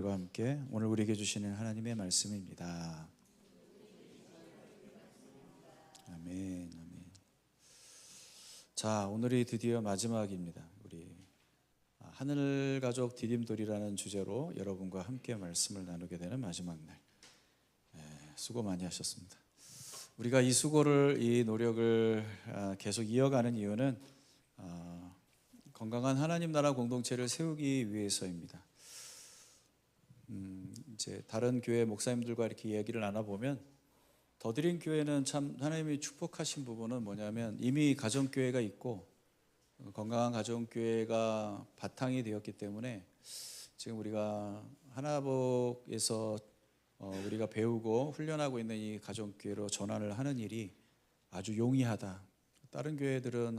와 함께 오늘 우리에게 주시는 하나님의 말씀입니다. 아멘, 아멘. 자, 오늘이 드디어 마지막입니다. 우리 하늘 가족 디딤돌이라는 주제로 여러분과 함께 말씀을 나누게 되는 마지막 날. 수고 많이 하셨습니다. 우리가 이 수고를, 이 노력을 계속 이어가는 이유는 건강한 하나님 나라 공동체를 세우기 위해서입니다. 이제 다른 교회 목사님들과 이렇게 이야기를 나눠보면 더드림 교회는 참 하나님이 축복하신 부분은 뭐냐면 이미 가정교회가 있고 건강한 가정교회가 바탕이 되었기 때문에 지금 우리가 하나복에서 우리가 배우고 훈련하고 있는 이 가정교회로 전환을 하는 일이 아주 용이하다. 다른 교회들은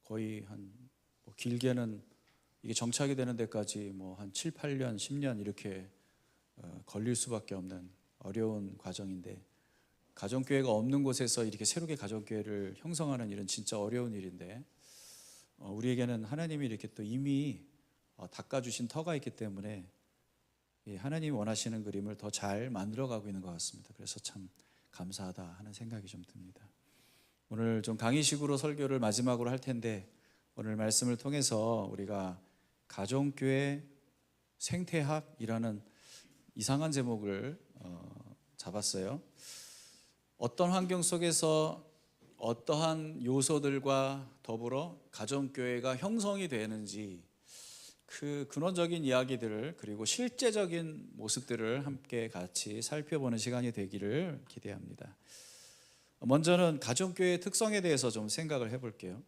거의 길게는 이게 정착이 되는 데까지 한 7, 8년, 10년 이렇게 걸릴 수밖에 없는 어려운 과정인데 가정교회가 없는 곳에서 이렇게 새롭게 가정교회를 형성하는 일은 진짜 어려운 일인데 우리에게는 하나님이 이렇게 또 이미 닦아주신 터가 있기 때문에 하나님이 원하시는 그림을 더 잘 만들어가고 있는 것 같습니다. 그래서 참 감사하다 하는 생각이 좀 듭니다. 오늘 좀 강의식으로 설교를 마지막으로 할 텐데 오늘 말씀을 통해서 우리가 가정교회 생태학이라는 이상한 제목을 잡았어요. 어떤 환경 속에서 어떠한 요소들과 더불어 가정교회가 형성이 되는지 그 근원적인 이야기들을 그리고 실제적인 모습들을 함께 같이 살펴보는 시간이 되기를 기대합니다. 먼저는 가정교회의 특성에 대해서 좀 생각을 해볼게요.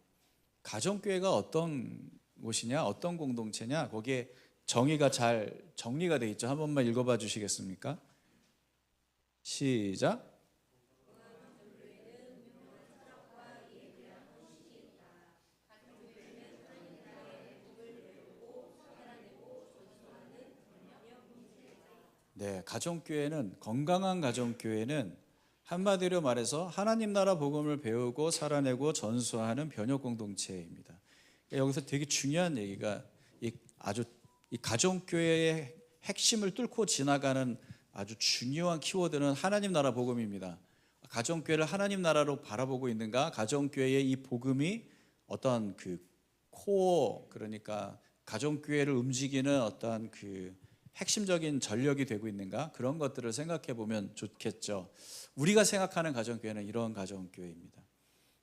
가정교회가 어떤 곳이냐, 어떤 공동체냐, 거기에 정의가 잘 정리가 되어 있죠. 한 번만 읽어봐 주시겠습니까? 시작. 네, 가정교회는 건강한 가정교회는 한마디로 말해서 하나님 나라 복음을 배우고 살아내고 전수하는 변혁 공동체입니다. 여기서 되게 중요한 얘기가 이 가정교회의 핵심을 뚫고 지나가는 아주 중요한 키워드는 하나님 나라 복음입니다. 가정교회를 하나님 나라로 바라보고 있는가? 가정교회의 이 복음이 어떤 그 코어, 그러니까 가정교회를 움직이는 어떤 그 핵심적인 전력이 되고 있는가? 그런 것들을 생각해 보면 좋겠죠. 우리가 생각하는 가정교회는 이런 가정교회입니다.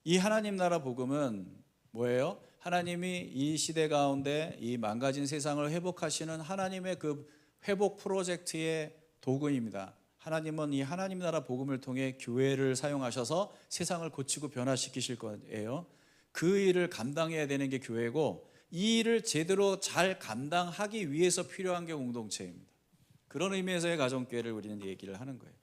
이 하나님 나라 복음은 뭐예요? 하나님이 이 시대 가운데 이 망가진 세상을 회복하시는 하나님의 그 회복 프로젝트의 도구입니다. 하나님은 이 하나님 나라 복음을 통해 교회를 사용하셔서 세상을 고치고 변화시키실 거예요. 그 일을 감당해야 되는 게 교회고 이 일을 제대로 잘 감당하기 위해서 필요한 게 공동체입니다. 그런 의미에서의 가정교회를 우리는 얘기를 하는 거예요.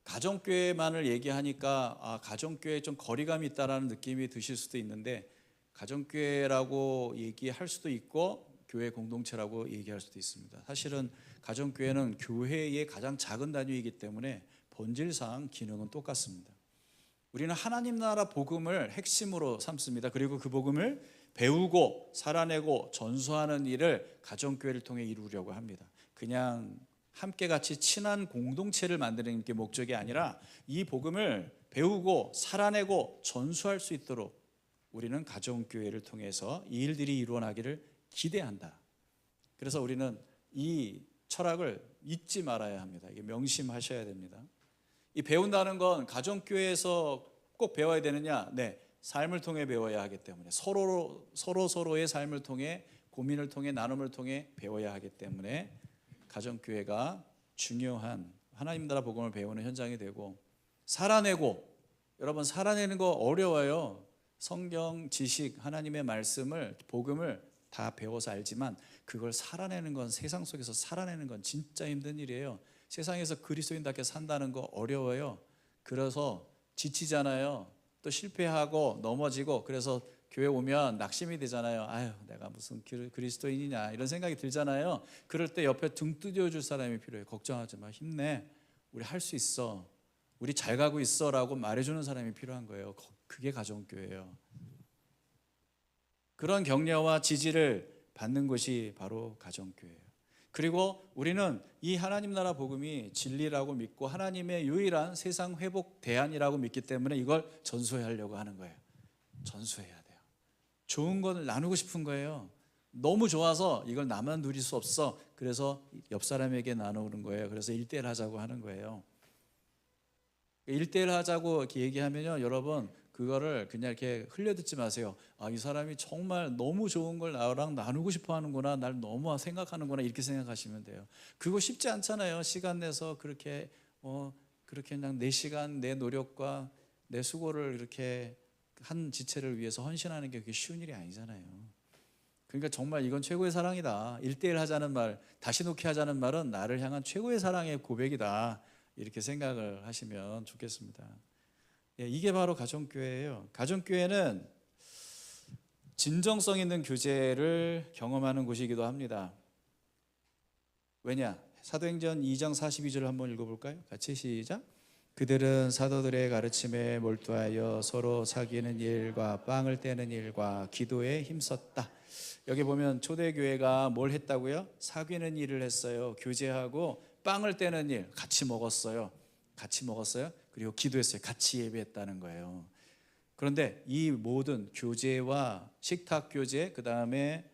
가정교회만을 얘기하니까 가정교회에 좀 거리감이 있다라는 느낌이 드실 수도 있는데 가정교회라고 얘기할 수도 있고 교회 공동체라고 얘기할 수도 있습니다. 사실은 가정교회는 교회의 가장 작은 단위이기 때문에 본질상 기능은 똑같습니다. 우리는 하나님 나라 복음을 핵심으로 삼습니다. 그리고 그 복음을 배우고 살아내고 전수하는 일을 가정교회를 통해 이루려고 합니다. 그냥 함께 같이 친한 공동체를 만드는 게 목적이 아니라 이 복음을 배우고 살아내고 전수할 수 있도록 우리는 가정교회를 통해서 이 일들이 이루어나기를 기대한다. 그래서 우리는 이 철학을 잊지 말아야 합니다. 이게 명심하셔야 됩니다. 이 배운다는 건 가정교회에서 꼭 배워야 되느냐? 네, 삶을 통해 배워야 하기 때문에 서로의 삶을 통해 고민을 통해 나눔을 통해 배워야 하기 때문에 가정교회가 중요한 하나님 나라 복음을 배우는 현장이 되고 살아내고 여러분 살아내는 거 어려워요. 성경 지식 하나님의 말씀을 복음을 다 배워서 알지만 그걸 살아내는 건 세상 속에서 살아내는 건 진짜 힘든 일이에요. 세상에서 그리스도인답게 산다는 거 어려워요. 그래서 지치잖아요. 또 실패하고 넘어지고 그래서 교회 오면 낙심이 되잖아요. 아유 내가 무슨 그리스도인이냐 이런 생각이 들잖아요. 그럴 때 옆에 등 두드려줄 사람이 필요해요. 걱정하지 마, 힘내, 우리 할 수 있어, 우리 잘 가고 있어 라고 말해주는 사람이 필요한 거예요. 그게 가정교회예요. 그런 격려와 지지를 받는 것이 바로 가정교회예요. 그리고 우리는 이 하나님 나라 복음이 진리라고 믿고 하나님의 유일한 세상 회복 대안이라고 믿기 때문에 이걸 전수하려고 하는 거예요. 전수해야 돼요. 좋은 걸 나누고 싶은 거예요. 너무 좋아서 이걸 나만 누릴 수 없어. 그래서 옆 사람에게 나누는 거예요. 그래서 1대1 하자고 하는 거예요. 1대1 하자고 이렇게 얘기하면요, 여러분 그거를 그냥 이렇게 흘려듣지 마세요. 아, 이 사람이 정말 너무 좋은 걸 나랑 나누고 싶어 하는구나, 날 너무 생각하는구나, 이렇게 생각하시면 돼요. 그거 쉽지 않잖아요. 시간 내서 그렇게 그냥 내 시간, 내 노력과 내 수고를 이렇게 한 지체를 위해서 헌신하는 게 그게 쉬운 일이 아니잖아요. 그러니까 정말 이건 최고의 사랑이다. 1대1 하자는 말, 다시 놓기 하자는 말은 나를 향한 최고의 사랑의 고백이다. 이렇게 생각을 하시면 좋겠습니다. 이게 바로 가정교회예요. 가정교회는 진정성 있는 교제를 경험하는 곳이기도 합니다. 왜냐? 사도행전 2장 42절을 한번 읽어볼까요? 같이 시작. 그들은 사도들의 가르침에 몰두하여 서로 사귀는 일과 빵을 떼는 일과 기도에 힘썼다. 여기 보면 초대교회가 뭘 했다고요? 사귀는 일을 했어요. 교제하고 빵을 떼는 일 같이 먹었어요. 그리고 기도했어요. 같이 예배했다는 거예요. 그런데 이 모든 교제와 식탁 교제, 그 다음에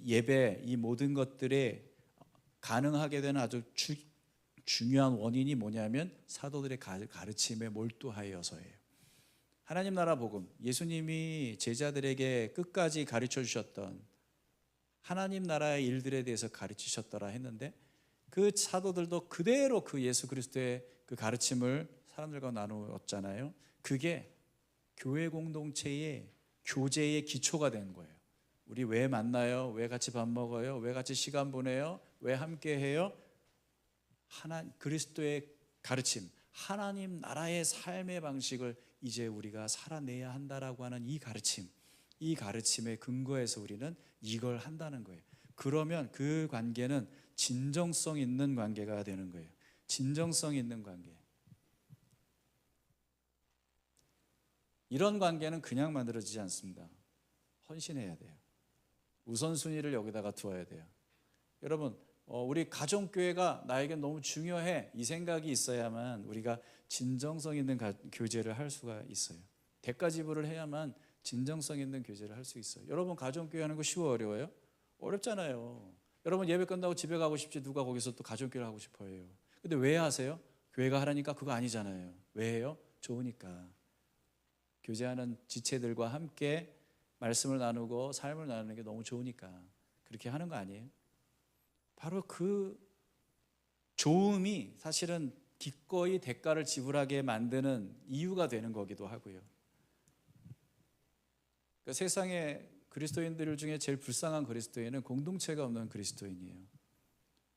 예배, 이 모든 것들이 가능하게 되는 아주 중요한 원인이 뭐냐면 사도들의 가르침에 몰두하여서예요. 하나님 나라 복음, 예수님이 제자들에게 끝까지 가르쳐 주셨던 하나님 나라의 일들에 대해서 가르치셨더라 했는데, 그 사도들도 그대로 그 예수 그리스도의 그 가르침을 사람들과 나누었잖아요. 그게 교회 공동체의 교제의 기초가 된 거예요. 우리 왜 만나요? 왜 같이 밥 먹어요? 왜 같이 시간 보내요? 왜 함께 해요? 그리스도의 가르침, 하나님 나라의 삶의 방식을 이제 우리가 살아내야 한다라고 하는 이 가르침의 근거에서 우리는 이걸 한다는 거예요. 그러면 그 관계는 진정성 있는 관계가 되는 거예요. 진정성 있는 관계. 이런 관계는 그냥 만들어지지 않습니다. 헌신해야 돼요. 우선순위를 여기다가 두어야 돼요. 여러분, 우리 가정교회가 나에게 너무 중요해, 이 생각이 있어야만 우리가 진정성 있는 교제를 할 수가 있어요. 대가 지불을 해야만 진정성 있는 교제를 할 수 있어요. 여러분, 가정교회 하는 거 쉬워, 어려워요? 어렵잖아요. 여러분, 예배 끝나고 집에 가고 싶지 누가 거기서 또 가정교회를 하고 싶어 해요. 근데 왜 하세요? 교회가 하라니까? 그거 아니잖아요. 왜 해요? 좋으니까. 교제하는 지체들과 함께 말씀을 나누고 삶을 나누는 게 너무 좋으니까 그렇게 하는 거 아니에요? 바로 그 좋음이 사실은 기꺼이 대가를 지불하게 만드는 이유가 되는 거기도 하고요. 그러니까 세상에 그리스도인들 중에 제일 불쌍한 그리스도인은 공동체가 없는 그리스도인이에요.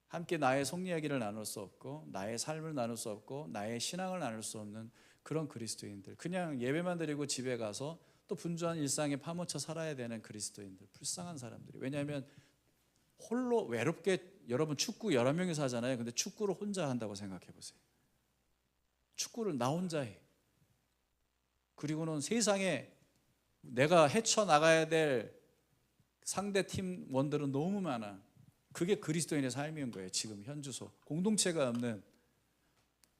함께 나의 속 이야기를 나눌 수 없고, 나의 삶을 나눌 수 없고, 나의 신앙을 나눌 수 없는 그런 그리스도인들, 그냥 예배만 드리고 집에 가서 또 분주한 일상에 파묻혀 살아야 되는 그리스도인들, 불쌍한 사람들이. 왜냐하면 홀로 외롭게, 여러분 축구 여러 명이서 하잖아요. 근데 축구를 혼자 한다고 생각해 보세요. 축구를 나 혼자 해. 그리고는 세상에 내가 헤쳐나가야 될 상대 팀원들은 너무 많아. 그게 그리스도인의 삶인 거예요. 지금 현주소. 공동체가 없는,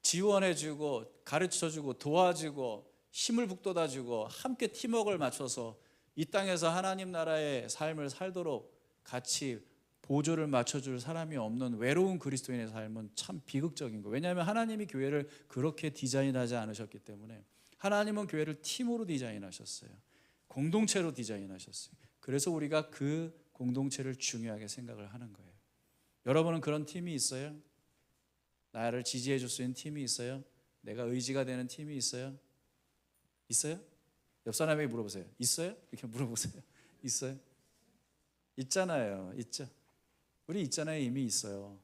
지원해주고 가르쳐주고 도와주고 힘을 북돋아주고 함께 팀워크를 맞춰서 이 땅에서 하나님 나라의 삶을 살도록 같이 보조를 맞춰줄 사람이 없는 외로운 그리스도인의 삶은 참 비극적인 거예요. 왜냐하면 하나님이 교회를 그렇게 디자인하지 않으셨기 때문에. 하나님은 교회를 팀으로 디자인하셨어요. 공동체로 디자인하셨어요. 그래서 우리가 그 공동체를 중요하게 생각을 하는 거예요. 여러분은 그런 팀이 있어요? 나를 지지해 줄 수 있는 팀이 있어요? 내가 의지가 되는 팀이 있어요? 있어요? 옆 사람에게 물어보세요. 있어요? 이렇게 물어보세요. 있어요? 있잖아요. 있죠. 우리 있잖아요. 이미 있어요.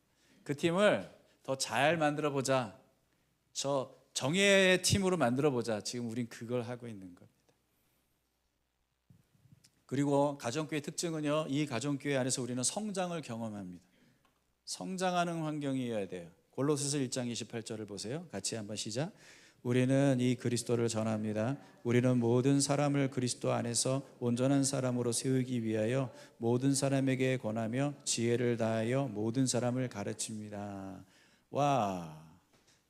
그 팀을 더 잘 만들어 보자. 저 정예의 팀으로 만들어 보자. 지금 우린 그걸 하고 있는 겁니다. 그리고 가정교회 특징은요, 이 가정교회 안에서 우리는 성장을 경험합니다. 성장하는 환경이어야 돼요. 골로새서 1장 28절을 보세요. 같이 한번 시작. 우리는 이 그리스도를 전합니다. 우리는 모든 사람을 그리스도 안에서 온전한 사람으로 세우기 위하여 모든 사람에게 권하며 지혜를 다하여 모든 사람을 가르칩니다. 와,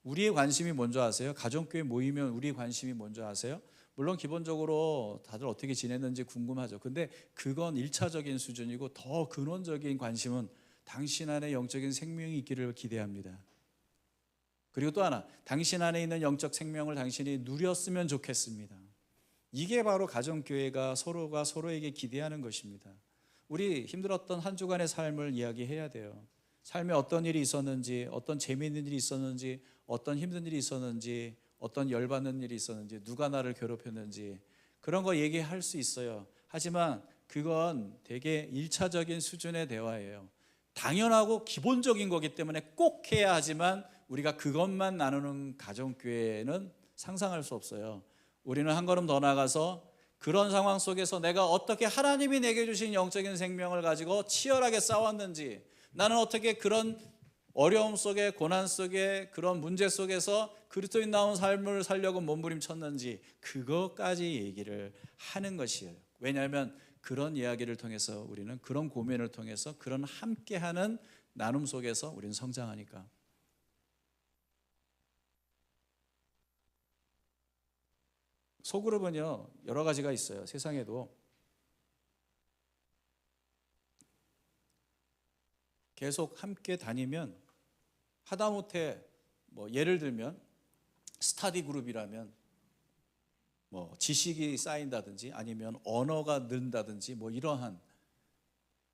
우리의 관심이 뭔지 아세요? 가정교회 모이면 우리의 관심이 뭔지 아세요? 물론 기본적으로 다들 어떻게 지냈는지 궁금하죠. 근데 그건 1차적인 수준이고 더 근원적인 관심은 당신 안에 영적인 생명이 있기를 기대합니다. 그리고 또 하나, 당신 안에 있는 영적 생명을 당신이 누렸으면 좋겠습니다. 이게 바로 가정교회가 서로가 서로에게 기대하는 것입니다. 우리 힘들었던 한 주간의 삶을 이야기해야 돼요. 삶에 어떤 일이 있었는지, 어떤 재미있는 일이 있었는지, 어떤 힘든 일이 있었는지, 어떤 열받는 일이 있었는지, 누가 나를 괴롭혔는지 그런 거 얘기할 수 있어요. 하지만 그건 되게 1차적인 수준의 대화예요. 당연하고 기본적인 거기 때문에 꼭 해야 하지만 우리가 그것만 나누는 가정교회는 상상할 수 없어요. 우리는 한 걸음 더 나가서 그런 상황 속에서 내가 어떻게 하나님이 내게 주신 영적인 생명을 가지고 치열하게 싸웠는지, 나는 어떻게 그런 어려움 속에, 고난 속에, 그런 문제 속에서 그리스도인다운 삶을 살려고 몸부림쳤는지, 그것까지 얘기를 하는 것이에요. 왜냐하면 그런 이야기를 통해서 우리는, 그런 고민을 통해서, 그런 함께하는 나눔 속에서 우리는 성장하니까. 소그룹은요, 여러 가지가 있어요. 세상에도 계속 함께 다니면, 하다못해 뭐 예를 들면 스터디 그룹이라면 뭐 지식이 쌓인다든지 아니면 언어가 는다든지 뭐 이러한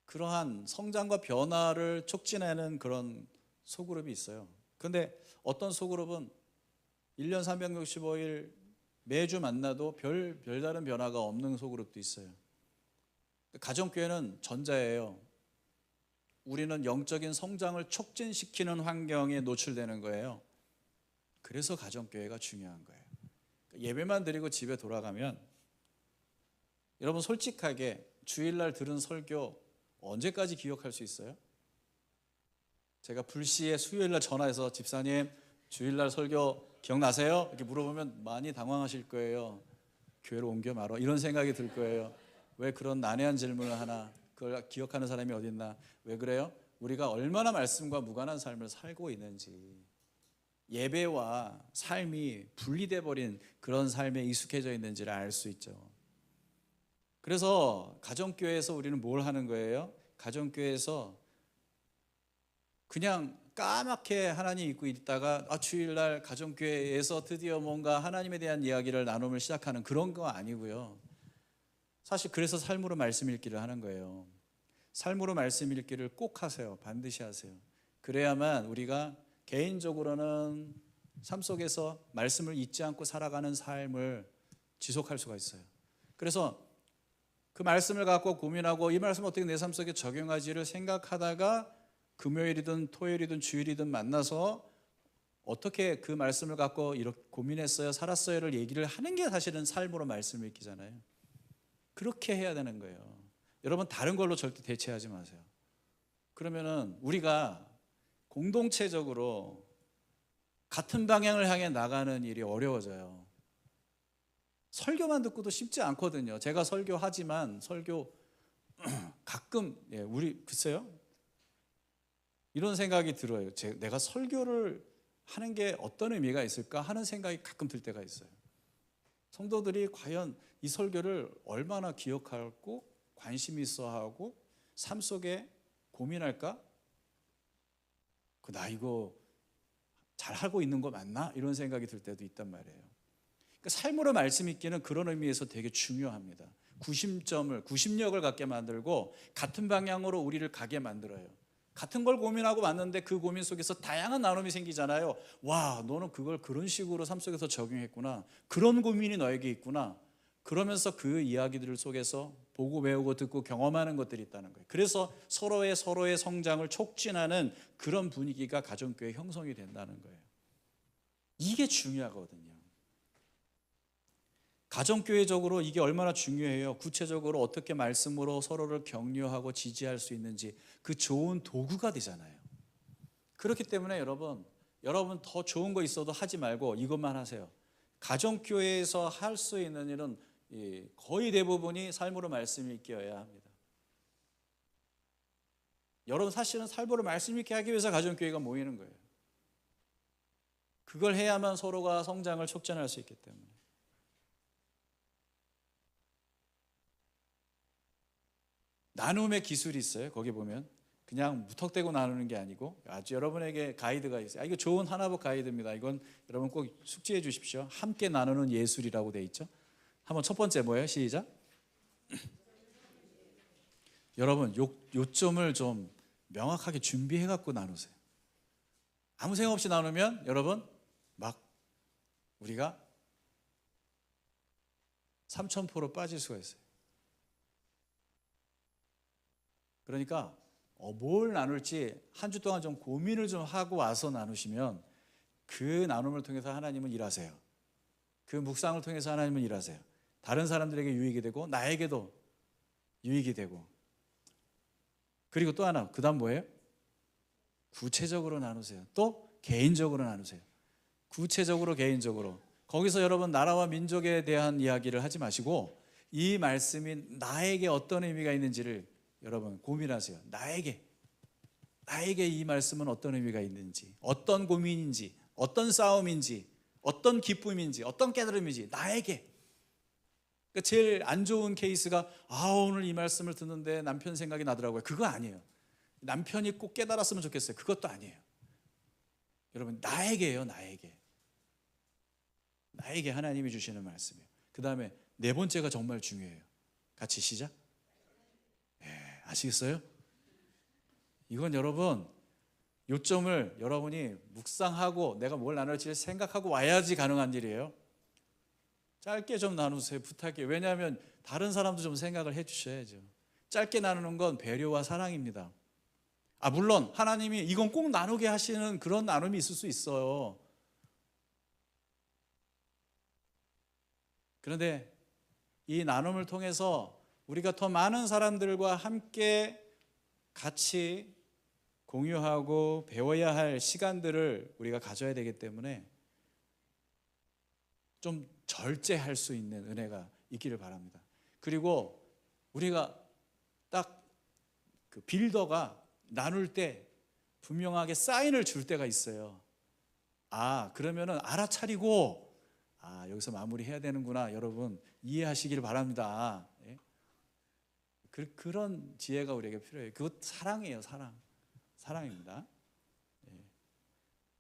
그러한 성장과 변화를 촉진하는 그런 소그룹이 있어요. 근데 어떤 소그룹은 1년 365일 매주 만나도 별다른 변화가 없는 소그룹도 있어요. 가정교회는 전자예요. 우리는 영적인 성장을 촉진시키는 환경에 노출되는 거예요. 그래서 가정교회가 중요한 거예요. 예배만 드리고 집에 돌아가면, 여러분 솔직하게 주일날 들은 설교 언제까지 기억할 수 있어요? 제가 불시에 수요일날 전화해서 집사님 주일날 설교 기억나세요? 이렇게 물어보면 많이 당황하실 거예요. 교회로 옮겨 말어, 이런 생각이 들 거예요. 왜 그런 난해한 질문을 하나, 그걸 기억하는 사람이 어디 있나. 왜 그래요? 우리가 얼마나 말씀과 무관한 삶을 살고 있는지, 예배와 삶이 분리돼 버린 그런 삶에 익숙해져 있는지를 알 수 있죠. 그래서 가정교회에서 우리는 뭘 하는 거예요? 가정교회에서 그냥 까맣게 하나님 잊고 있다가 주일날 가정교회에서 드디어 뭔가 하나님에 대한 이야기를 나눔을 시작하는 그런 거 아니고요. 사실 그래서 삶으로 말씀 읽기를 하는 거예요. 삶으로 말씀 읽기를 꼭 하세요. 반드시 하세요. 그래야만 우리가 개인적으로는 삶 속에서 말씀을 잊지 않고 살아가는 삶을 지속할 수가 있어요. 그래서 그 말씀을 갖고 고민하고 이 말씀을 어떻게 내 삶 속에 적용하지를 생각하다가 금요일이든 토요일이든 주일이든 만나서 어떻게 그 말씀을 갖고 이렇게 고민했어요, 살았어요를 얘기를 하는 게 사실은 삶으로 말씀을 읽기잖아요. 그렇게 해야 되는 거예요. 여러분 다른 걸로 절대 대체하지 마세요. 그러면은 우리가 공동체적으로 같은 방향을 향해 나가는 일이 어려워져요. 설교만 듣고도 쉽지 않거든요. 제가 설교하지만 설교 가끔 우리 글쎄요, 이런 생각이 들어요. 내가 설교를 하는 게 어떤 의미가 있을까 하는 생각이 가끔 들 때가 있어요. 성도들이 과연 이 설교를 얼마나 기억하고 관심 있어 하고 삶 속에 고민할까? 나 이거 잘하고 있는 거 맞나? 이런 생각이 들 때도 있단 말이에요. 그러니까 삶으로 말씀 읽기는 그런 의미에서 되게 중요합니다. 구심력을 갖게 만들고 같은 방향으로 우리를 가게 만들어요. 같은 걸 고민하고 왔는데 그 고민 속에서 다양한 나눔이 생기잖아요. 와, 너는 그걸 그런 식으로 삶 속에서 적용했구나. 그런 고민이 너에게 있구나. 그러면서 그 이야기들 속에서 보고 배우고 듣고 경험하는 것들이 있다는 거예요. 그래서 서로의 성장을 촉진하는 그런 분위기가 가정교회 형성이 된다는 거예요. 이게 중요하거든요. 가정교회적으로 이게 얼마나 중요해요. 구체적으로 어떻게 말씀으로 서로를 격려하고 지지할 수 있는지 그 좋은 도구가 되잖아요. 그렇기 때문에 여러분 더 좋은 거 있어도 하지 말고 이것만 하세요. 가정교회에서 할 수 있는 일은 거의 대부분이 삶으로 말씀 읽기여야 합니다. 여러분 사실은 삶으로 말씀 읽게 하기 위해서 가정교회가 모이는 거예요. 그걸 해야만 서로가 성장을 촉진할 수 있기 때문에. 나눔의 기술이 있어요. 거기 보면 그냥 무턱대고 나누는 게 아니고 아주 여러분에게 가이드가 있어요. 이거 좋은 하나복 가이드입니다. 이건 여러분 꼭 숙지해 주십시오. 함께 나누는 예술이라고 돼 있죠. 한번 첫 번째 뭐예요? 시작. 여러분 요점을 좀 명확하게 준비해 갖고 나누세요. 아무 생각 없이 나누면 여러분 막 우리가 3000%로 빠질 수가 있어요. 그러니까 뭘 나눌지 한 주 동안 좀 고민을 좀 하고 와서 나누시면 그 나눔을 통해서 하나님은 일하세요. 그 묵상을 통해서 하나님은 일하세요. 다른 사람들에게 유익이 되고 나에게도 유익이 되고. 그리고 또 하나, 그 다음 뭐예요? 구체적으로 나누세요. 또 개인적으로 나누세요. 구체적으로, 개인적으로. 거기서 여러분 나라와 민족에 대한 이야기를 하지 마시고 이 말씀이 나에게 어떤 의미가 있는지를 여러분 고민하세요. 나에게 이 말씀은 어떤 의미가 있는지, 어떤 고민인지, 어떤 싸움인지, 어떤 기쁨인지, 어떤 깨달음인지 나에게. 그러니까 제일 안 좋은 케이스가 오늘 이 말씀을 듣는데 남편 생각이 나더라고요. 그거 아니에요. 남편이 꼭 깨달았으면 좋겠어요. 그것도 아니에요. 여러분 나에게예요. 나에게 하나님이 주시는 말씀이에요. 그 다음에 네 번째가 정말 중요해요. 같이 시작. 아시겠어요? 이건 여러분 요점을 여러분이 묵상하고 내가 뭘 나눌지 생각하고 와야지 가능한 일이에요. 짧게 좀 나누세요. 부탁해요. 왜냐하면 다른 사람도 좀 생각을 해 주셔야죠. 짧게 나누는 건 배려와 사랑입니다. 물론 하나님이 이건 꼭 나누게 하시는 그런 나눔이 있을 수 있어요. 그런데 이 나눔을 통해서 우리가 더 많은 사람들과 함께 같이 공유하고 배워야 할 시간들을 우리가 가져야 되기 때문에 좀 절제할 수 있는 은혜가 있기를 바랍니다. 그리고 우리가 딱 그 빌더가 나눌 때 분명하게 사인을 줄 때가 있어요. 그러면은 알아차리고 여기서 마무리해야 되는구나. 여러분 이해하시길 바랍니다. 그런 지혜가 우리에게 필요해요. 그것 사랑이에요. 사랑입니다.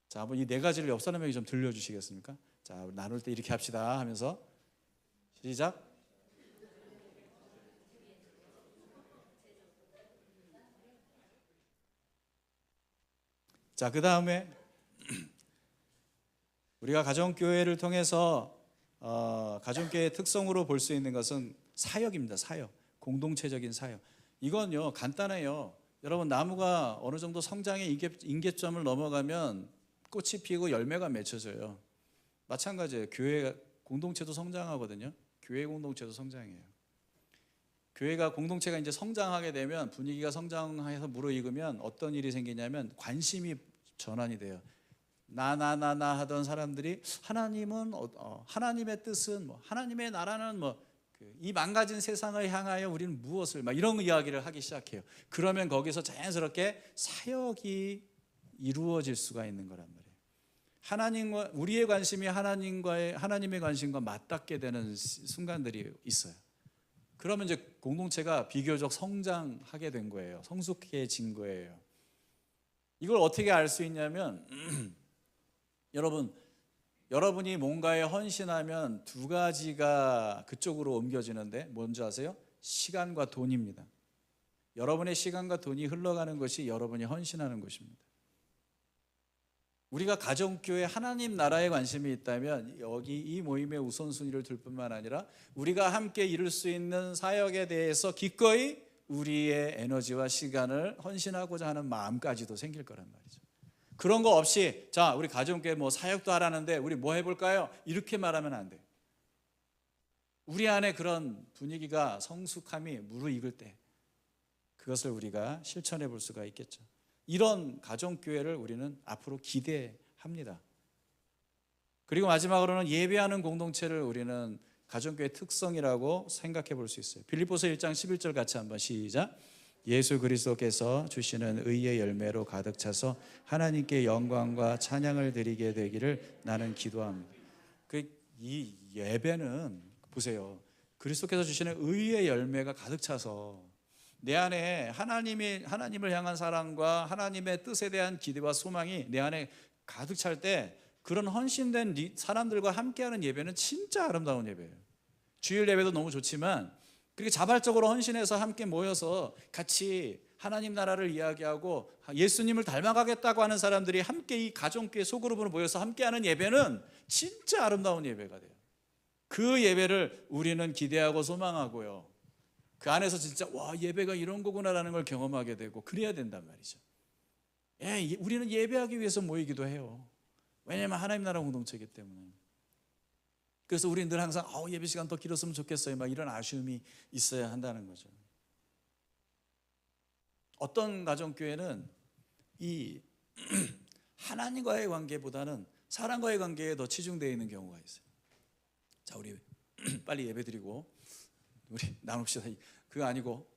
자, 한번 이 네 가지를 옆 사람에게 좀 들려주시겠습니까? 자, 우리 나눌 때 이렇게 합시다 하면서 시작. 자, 그 다음에 우리가 가정교회를 통해서 가정교회의 특성으로 볼 수 있는 것은 사역입니다. 사역, 공동체적인 사역. 이건요 간단해요. 여러분 나무가 어느 정도 성장의 임계점을 넘어가면 꽃이 피고 열매가 맺혀져요. 마찬가지예요. 교회 공동체도 성장하거든요. 교회 공동체도 성장해요. 교회가 공동체가 이제 성장하게 되면 분위기가 성장해서 무르익으면 어떤 일이 생기냐면 관심이 전환이 돼요. 나 하던 사람들이 하나님은 하나님의 뜻은 하나님의 나라는 이 망가진 세상을 향하여 우리는 무엇을 이런 이야기를 하기 시작해요. 그러면 거기서 자연스럽게 사역이 이루어질 수가 있는 거란 말이에요. 하나님과 우리의 관심이 하나님의 관심과 맞닿게 되는 순간들이 있어요. 그러면 이제 공동체가 비교적 성장하게 된 거예요. 성숙해진 거예요. 이걸 어떻게 알 수 있냐면 여러분이 뭔가에 헌신하면 두 가지가 그쪽으로 옮겨지는데 뭔지 아세요? 시간과 돈입니다. 여러분의 시간과 돈이 흘러가는 것이 여러분이 헌신하는 것입니다. 우리가 가정교회 하나님 나라에 관심이 있다면 여기 이 모임의 우선순위를 둘 뿐만 아니라 우리가 함께 이룰 수 있는 사역에 대해서 기꺼이 우리의 에너지와 시간을 헌신하고자 하는 마음까지도 생길 거란 말이죠. 그런 거 없이 자 우리 가정교회 사역도 하라는데 우리 뭐 해볼까요? 이렇게 말하면 안 돼요. 우리 안에 그런 분위기가 성숙함이 무르익을 때 그것을 우리가 실천해 볼 수가 있겠죠. 이런 가정교회를 우리는 앞으로 기대합니다. 그리고 마지막으로는 예배하는 공동체를 우리는 가정교회 특성이라고 생각해 볼 수 있어요. 빌립보서 1장 11절 같이 한번 시작. 예수 그리스도께서 주시는 의의 열매로 가득 차서 하나님께 영광과 찬양을 드리게 되기를 나는 기도합니다. 이 예배는 보세요. 그리스도께서 주시는 의의 열매가 가득 차서 내 안에 하나님을 향한 사랑과 하나님의 뜻에 대한 기대와 소망이 내 안에 가득 찰 때 그런 헌신된 사람들과 함께하는 예배는 진짜 아름다운 예배예요. 주일 예배도 너무 좋지만 그렇게 자발적으로 헌신해서 함께 모여서 같이 하나님 나라를 이야기하고 예수님을 닮아가겠다고 하는 사람들이 함께 이 가정교회 소그룹으로 모여서 함께하는 예배는 진짜 아름다운 예배가 돼요. 그 예배를 우리는 기대하고 소망하고요. 그 안에서 진짜 와, 예배가 이런 거구나라는 걸 경험하게 되고 그래야 된단 말이죠. 우리는 예배하기 위해서 모이기도 해요. 왜냐하면 하나님 나라 공동체이기 때문에. 그래서 우리는 늘 항상 예배 시간 더 길었으면 좋겠어요, 막 이런 아쉬움이 있어야 한다는 거죠. 어떤 가정교회는 이 하나님과의 관계보다는 사람과의 관계에 더 치중되어 있는 경우가 있어요. 자, 우리 빨리 예배 드리고 우리 나눕시다. 그거 아니고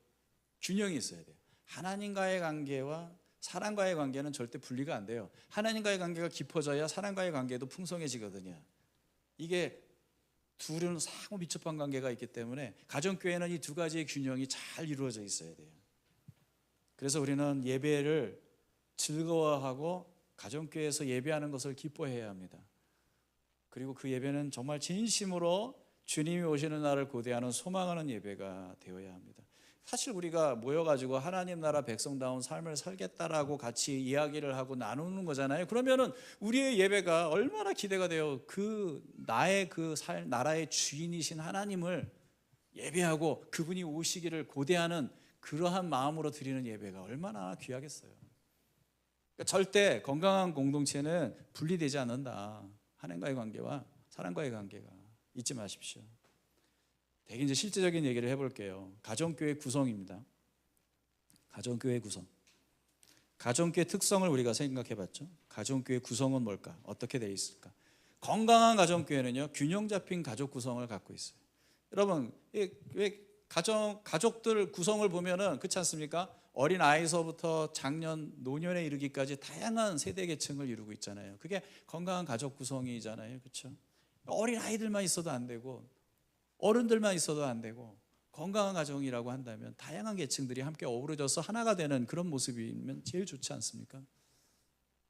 균형이 있어야 돼요. 하나님과의 관계와 사람과의 관계는 절대 분리가 안 돼요. 하나님과의 관계가 깊어져야 사람과의 관계도 풍성해지거든요. 이게 둘은 상호 밀접한 관계가 있기 때문에 가정교회는 이 두 가지의 균형이 잘 이루어져 있어야 돼요. 그래서 우리는 예배를 즐거워하고 가정교회에서 예배하는 것을 기뻐해야 합니다. 그리고 그 예배는 정말 진심으로 주님이 오시는 날을 고대하는 소망하는 예배가 되어야 합니다. 사실 우리가 모여가지고 하나님 나라 백성다운 삶을 살겠다라고 같이 이야기를 하고 나누는 거잖아요. 그러면은 우리의 예배가 얼마나 기대가 돼요. 나의 나라의 주인이신 하나님을 예배하고 그분이 오시기를 고대하는 그러한 마음으로 드리는 예배가 얼마나 귀하겠어요. 그러니까 절대 건강한 공동체는 분리되지 않는다. 하나님과의 관계와 사람과의 관계가 잊지 마십시오. 되게 이제 실제적인 얘기를 해볼게요. 가정교회 구성입니다. 가정교회 구성. 가정교회 특성을 우리가 생각해봤죠. 가정교회 구성은 뭘까? 어떻게 되어 있을까? 건강한 가정교회는요, 균형 잡힌 가족 구성을 갖고 있어요. 여러분, 왜 가족들 구성을 보면은 그렇지 않습니까? 어린 아이서부터 장년, 노년에 이르기까지 다양한 세대 계층을 이루고 있잖아요. 그게 건강한 가족 구성이잖아요, 그렇죠? 어린 아이들만 있어도 안 되고 어른들만 있어도 안 되고 건강한 가정이라고 한다면 다양한 계층들이 함께 어우러져서 하나가 되는 그런 모습이면 제일 좋지 않습니까?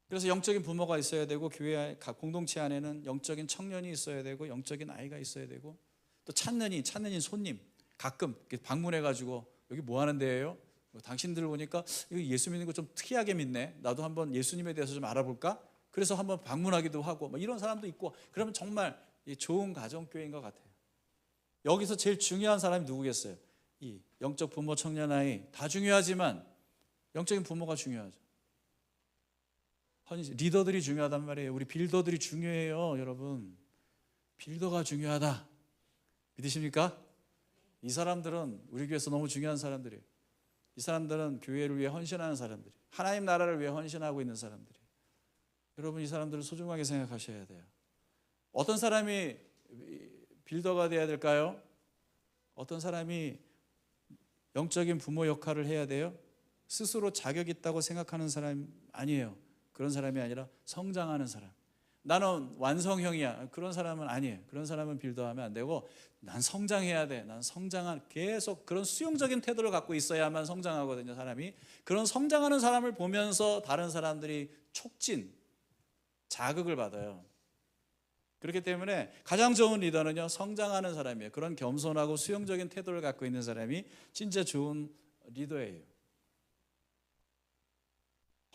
그래서 영적인 부모가 있어야 되고 교회 공동체 안에는 영적인 청년이 있어야 되고 영적인 아이가 있어야 되고 또 찾는 손님 가끔 방문해가지고 여기 뭐 하는 데예요? 당신들 보니까 예수 믿는 거 좀 특이하게 믿네. 나도 한번 예수님에 대해서 좀 알아볼까? 그래서 한번 방문하기도 하고 이런 사람도 있고 그러면 정말 좋은 가정교회인 것 같아요. 여기서 제일 중요한 사람이 누구겠어요? 이 영적 부모, 청년, 아이 다 중요하지만 영적인 부모가 중요하죠. 리더들이 중요하단 말이에요. 우리 빌더들이 중요해요, 여러분. 빌더가 중요하다. 믿으십니까? 이 사람들은 우리 교회에서 너무 중요한 사람들이에요. 이 사람들은 교회를 위해 헌신하는 사람들이에요. 하나님 나라를 위해 헌신하고 있는 사람들이에요. 여러분, 이 사람들을 소중하게 생각하셔야 돼요. 어떤 사람이 빌더가 돼야 될까요? 어떤 사람이 영적인 부모 역할을 해야 돼요? 스스로 자격 있다고 생각하는 사람 아니에요. 그런 사람이 아니라 성장하는 사람. 나는 완성형이야. 그런 사람은 아니에요. 그런 사람은 빌더하면 안 되고 난 성장해야 돼. 난 계속 그런 수용적인 태도를 갖고 있어야만 성장하거든요, 사람이. 그런 성장하는 사람을 보면서 다른 사람들이 촉진, 자극을 받아요. 그렇기 때문에 가장 좋은 리더는요, 성장하는 사람이에요. 그런 겸손하고 수용적인 태도를 갖고 있는 사람이 진짜 좋은 리더예요.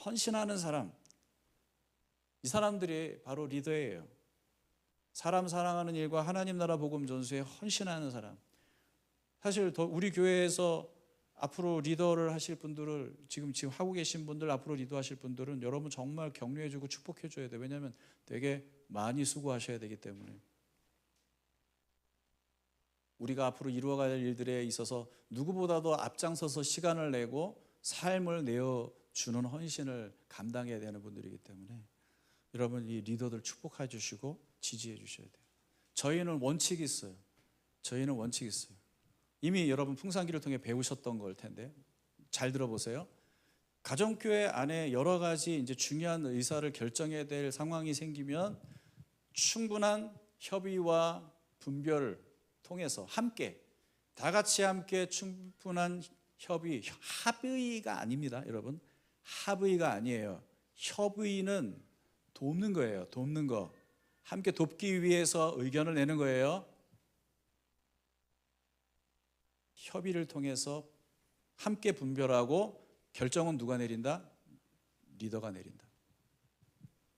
헌신하는 사람, 이 사람들이 바로 리더예요. 사람 사랑하는 일과 하나님 나라 복음 전수에 헌신하는 사람. 사실 우리 교회에서 앞으로 리더를 하실 분들을 지금 하고 계신 분들, 앞으로 리더하실 분들은 여러분 정말 격려해주고 축복해줘야 돼요. 왜냐하면 되게 많이 수고하셔야 되기 때문에. 우리가 앞으로 이루어갈 일들에 있어서 누구보다도 앞장서서 시간을 내고 삶을 내어주는 헌신을 감당해야 되는 분들이기 때문에 여러분 이 리더들 축복해 주시고 지지해 주셔야 돼요. 저희는 원칙이 있어요. 저희는 원칙이 있어요. 이미 여러분 풍산기를 통해 배우셨던 걸 텐데 잘 들어보세요. 가정교회 안에 여러 가지 이제 중요한 의사를 결정해야 될 상황이 생기면 충분한 협의와 분별을 통해서 함께 다 같이 함께 충분한 협의, 합의가 아닙니다, 여러분. 합의가 아니에요. 협의는 돕는 거예요. 돕는 거. 함께 돕기 위해서 의견을 내는 거예요. 협의를 통해서 함께 분별하고 결정은 누가 내린다? 리더가 내린다.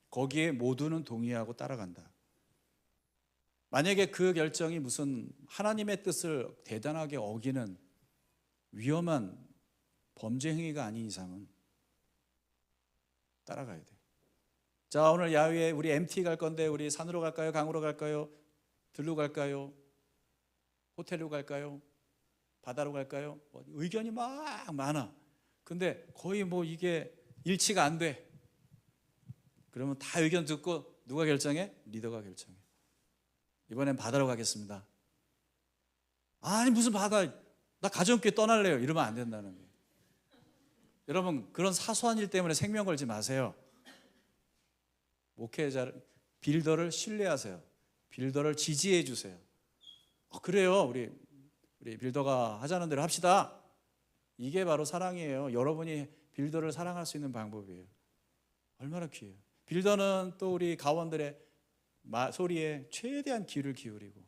거기에 모두는 동의하고 따라간다. 만약에 그 결정이 무슨 하나님의 뜻을 대단하게 어기는 위험한 범죄 행위가 아닌 이상은 따라가야 돼요. 자, 오늘 야외에 우리 MT 갈 건데 우리 산으로 갈까요? 강으로 갈까요? 들로 갈까요? 호텔로 갈까요? 바다로 갈까요? 의견이 막 많아. 근데 거의 이게 일치가 안 돼. 그러면 다 의견 듣고 누가 결정해? 리더가 결정해. 이번엔 바다로 가겠습니다. 아니 무슨 바다, 나 가정교회 떠날래요. 이러면 안 된다는 거예요. 여러분 그런 사소한 일 때문에 생명 걸지 마세요. 목회자 빌더를 신뢰하세요. 빌더를 지지해 주세요. 그래요. 우리 빌더가 하자는 대로 합시다. 이게 바로 사랑이에요. 여러분이 빌더를 사랑할 수 있는 방법이에요. 얼마나 귀해요. 빌더는 또 우리 가원들의 소리에 최대한 귀를 기울이고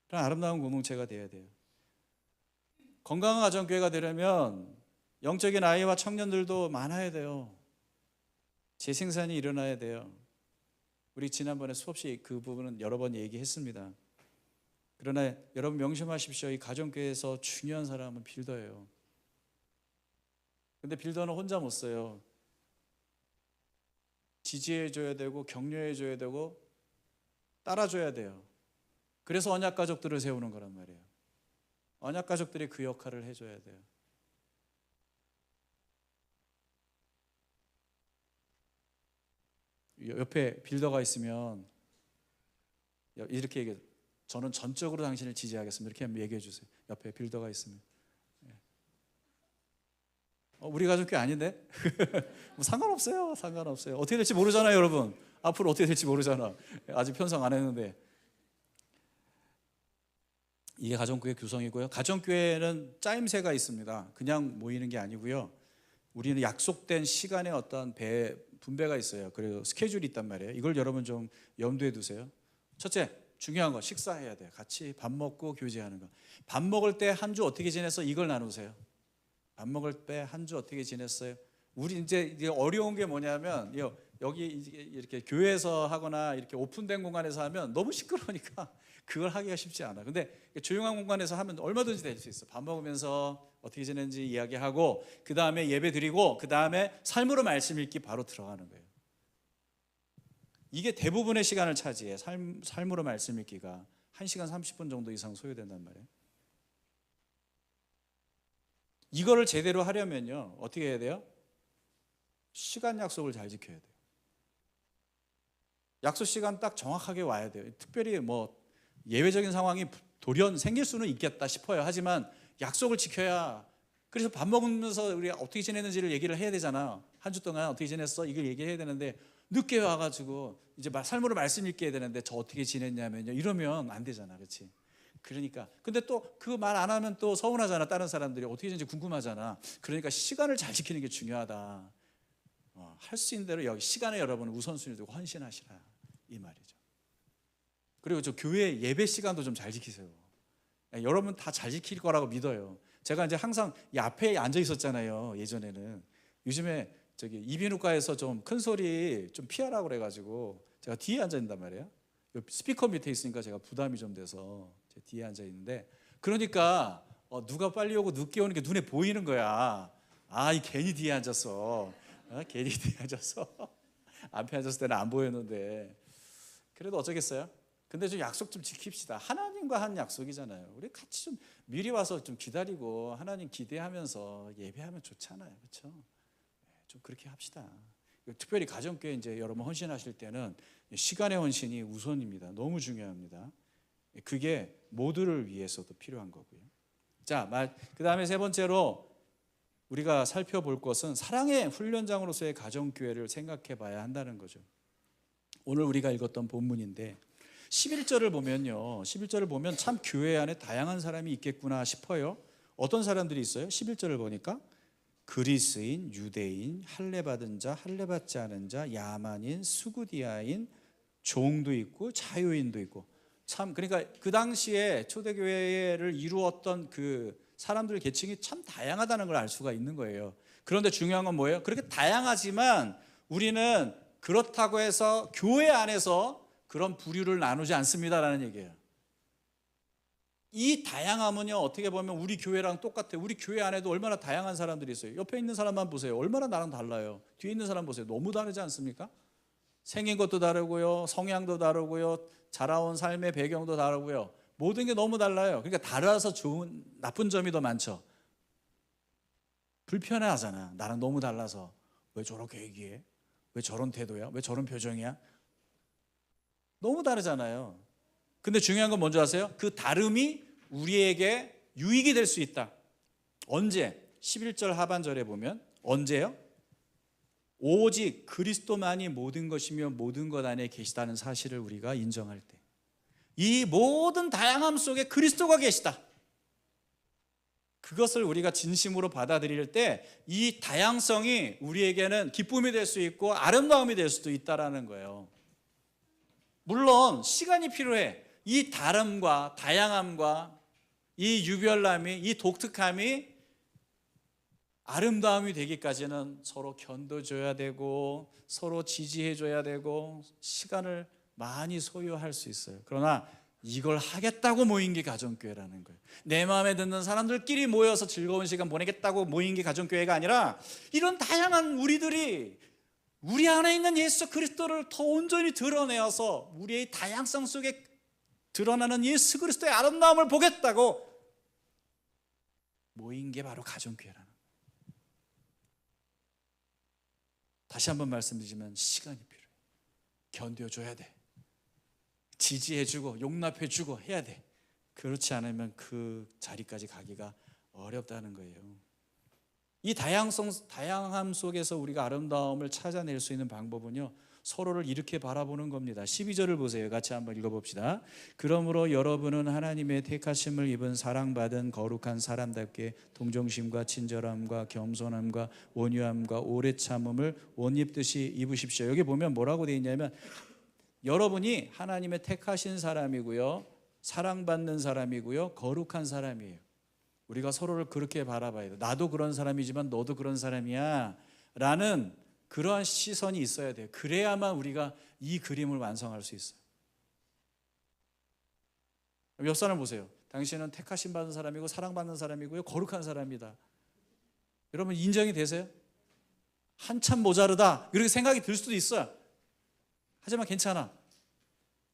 그런 아름다운 공동체가 되어야 돼요. 건강한 가정교회가 되려면 영적인 아이와 청년들도 많아야 돼요. 재생산이 일어나야 돼요. 우리 지난번에 수없이 그 부분은 여러 번 얘기했습니다. 그러나 여러분 명심하십시오. 이 가정교회에서 중요한 사람은 빌더예요. 근데 빌더는 혼자 못 써요. 지지해줘야 되고 격려해줘야 되고 따라줘야 돼요. 그래서 언약가족들을 세우는 거란 말이에요. 언약가족들이 그 역할을 해줘야 돼요. 옆에 빌더가 있으면 이렇게 얘기해요. 저는 전적으로 당신을 지지하겠습니다. 이렇게 한번 얘기해 주세요. 옆에 빌더가 있으면. 우리 가족교회 아닌데? 상관없어요. 상관없어요. 어떻게 될지 모르잖아요, 여러분. 앞으로 어떻게 될지 모르잖아. 아직 편성 안 했는데. 이게 가정교회 구성이고요. 가정교회는 짜임새가 있습니다. 그냥 모이는 게 아니고요. 우리는 약속된 시간에 어떤 분배가 있어요. 그리고 스케줄이 있단 말이에요. 이걸 여러분 좀 염두에 두세요. 첫째, 중요한 거 식사해야 돼요. 같이 밥 먹고 교제하는 거. 밥 먹을 때 한 주 어떻게 지냈어? 이걸 나누세요. 밥 먹을 때 한 주 어떻게 지냈어요? 우리 이제 어려운 게 뭐냐면 여기 이렇게 교회에서 하거나 이렇게 오픈된 공간에서 하면 너무 시끄러우니까 그걸 하기가 쉽지 않아. 근데 조용한 공간에서 하면 얼마든지 될 수 있어. 밥 먹으면서 어떻게 지냈는지 이야기하고 그 다음에 예배 드리고 그 다음에 삶으로 말씀 읽기 바로 들어가는 거예요. 이게 대부분의 시간을 차지해. 삶으로 말씀 읽기가 1시간 30분 정도 이상 소요된단 말이에요. 이거를 제대로 하려면요 어떻게 해야 돼요? 시간 약속을 잘 지켜야 돼요. 약속 시간 딱 정확하게 와야 돼요. 특별히 예외적인 상황이 돌연 생길 수는 있겠다 싶어요. 하지만 약속을 지켜야. 그래서 밥 먹으면서 우리 어떻게 지냈는지를 얘기를 해야 되잖아. 한 주 동안 어떻게 지냈어? 이걸 얘기해야 되는데 늦게 와가지고 이제 삶으로 말씀 읽게 해야 되는데 저 어떻게 지냈냐면요 이러면 안 되잖아, 그렇지? 그러니까 근데 또 그 말 안 하면 또 서운하잖아. 다른 사람들이 어떻게 지는지 궁금하잖아. 그러니까 시간을 잘 지키는 게 중요하다. 할 수 있는 대로 여기 시간에 여러분은 우선순위를 두고 헌신하시라 이 말이죠. 그리고 저 교회 예배 시간도 좀 잘 지키세요. 여러분 다 잘 지킬 거라고 믿어요. 제가 이제 항상 이 앞에 앉아 있었잖아요. 예전에는. 요즘에 저기 이비인후과에서 좀 큰 소리 좀 피하라고 그래가지고 제가 뒤에 앉아 있단 말이에요. 스피커 밑에 있으니까 제가 부담이 좀 돼서 제 뒤에 앉아 있는데 그러니까 누가 빨리 오고 늦게 오는 게 눈에 보이는 거야. 이 괜히 뒤에 앉았어. 괜히 뒤에 앉았어. 앞에 앉았을 때는 안 보였는데 그래도 어쩌겠어요. 근데 좀 약속 좀 지킵시다. 하나님과 한 약속이잖아요. 우리 같이 좀 미리 와서 좀 기다리고 하나님 기대하면서 예배하면 좋잖아요, 그렇죠? 좀 그렇게 합시다. 특별히 가정교회 이제 여러분 헌신하실 때는 시간의 헌신이 우선입니다. 너무 중요합니다. 그게 모두를 위해서도 필요한 거고요. 자, 그다음에 세 번째로 우리가 살펴볼 것은 사랑의 훈련장으로서의 가정교회를 생각해 봐야 한다는 거죠. 오늘 우리가 읽었던 본문인데 11절을 보면요. 11절을 보면 참 교회 안에 다양한 사람이 있겠구나 싶어요. 어떤 사람들이 있어요? 11절을 보니까 그리스인, 유대인, 할례받은 자, 할례받지 않은 자, 야만인, 수구디아인, 종도 있고 자유인도 있고. 참 그러니까 그 당시에 초대교회를 이루었던 그 사람들 계층이 참 다양하다는 걸 알 수가 있는 거예요. 그런데 중요한 건 뭐예요? 그렇게 다양하지만 우리는 그렇다고 해서 교회 안에서 그런 부류를 나누지 않습니다라는 얘기예요. 이 다양함은요, 어떻게 보면 우리 교회랑 똑같아요. 우리 교회 안에도 얼마나 다양한 사람들이 있어요. 옆에 있는 사람만 보세요. 얼마나 나랑 달라요. 뒤에 있는 사람 보세요. 너무 다르지 않습니까? 생긴 것도 다르고요, 성향도 다르고요, 자라온 삶의 배경도 다르고요. 모든 게 너무 달라요. 그러니까 달라서 좋은, 나쁜 점이 더 많죠. 불편하잖아. 나랑 너무 달라서. 왜 저렇게 얘기해? 왜 저런 태도야? 왜 저런 표정이야? 너무 다르잖아요. 근데 중요한 건 뭔지 아세요? 그 다름이 우리에게 유익이 될 수 있다. 언제? 11절 하반절에 보면 언제요? 오직 그리스도만이 모든 것이며 모든 것 안에 계시다는 사실을 우리가 인정할 때, 이 모든 다양함 속에 그리스도가 계시다, 그것을 우리가 진심으로 받아들일 때 이 다양성이 우리에게는 기쁨이 될 수 있고 아름다움이 될 수도 있다라는 거예요. 물론 시간이 필요해. 이 다름과 다양함과 이 유별남이, 이 독특함이 아름다움이 되기까지는 서로 견뎌줘야 되고 서로 지지해줘야 되고 시간을 많이 소요할 수 있어요. 그러나 이걸 하겠다고 모인 게 가정교회라는 거예요. 내 마음에 드는 사람들끼리 모여서 즐거운 시간 보내겠다고 모인 게 가정교회가 아니라 이런 다양한 우리들이 우리 안에 있는 예수 그리스도를 더 온전히 드러내어서 우리의 다양성 속에 드러나는 예수 그리스도의 아름다움을 보겠다고 모인 게 바로 가정교회라는 거예요. 다시 한번 말씀드리지만 시간이 필요해요. 견뎌줘야 돼. 지지해주고 용납해주고 해야 돼. 그렇지 않으면 그 자리까지 가기가 어렵다는 거예요. 이 다양함 속에서 우리가 아름다움을 찾아낼 수 있는 방법은요, 서로를 이렇게 바라보는 겁니다. 12절을 보세요. 같이 한번 읽어봅시다. 그러므로 여러분은 하나님의 택하심을 입은 사랑받은 거룩한 사람답게 동정심과 친절함과 겸손함과 온유함과 오래 참음을 옷 입듯이 입으십시오. 여기 보면 뭐라고 되어 있냐면 여러분이 하나님의 택하신 사람이고요, 사랑받는 사람이고요, 거룩한 사람이에요. 우리가 서로를 그렇게 바라봐야 돼. 나도 그런 사람이지만 너도 그런 사람이야 라는 그러한 시선이 있어야 돼요. 그래야만 우리가 이 그림을 완성할 수 있어요. 옆 사람 보세요. 당신은 택하심 받은 사람이고 사랑받는 사람이고요, 거룩한 사람이다. 여러분 인정이 되세요? 한참 모자르다 이렇게 생각이 들 수도 있어요. 하지만 괜찮아.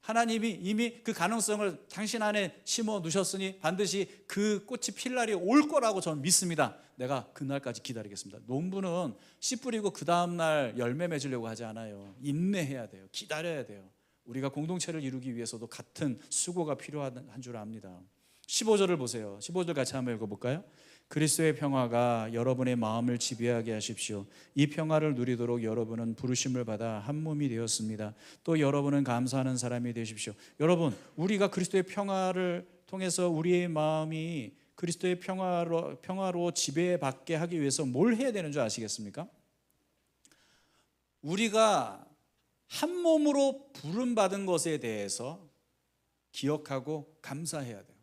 하나님이 이미 그 가능성을 당신 안에 심어 두셨으니 반드시 그 꽃이 필 날이 올 거라고 저는 믿습니다. 내가 그날까지 기다리겠습니다. 농부는 씨 뿌리고 그 다음날 열매 맺으려고 하지 않아요. 인내해야 돼요. 기다려야 돼요. 우리가 공동체를 이루기 위해서도 같은 수고가 필요한 줄 압니다. 15절을 보세요. 15절 같이 한번 읽어볼까요? 그리스도의 평화가 여러분의 마음을 지배하게 하십시오. 이 평화를 누리도록 여러분은 부르심을 받아 한 몸이 되었습니다. 또 여러분은 감사하는 사람이 되십시오. 여러분, 우리가 그리스도의 평화를 통해서 우리의 마음이 그리스도의 평화로 지배받게 하기 위해서 뭘 해야 되는 줄 아시겠습니까? 우리가 한 몸으로 부름받은 것에 대해서 기억하고 감사해야 돼요.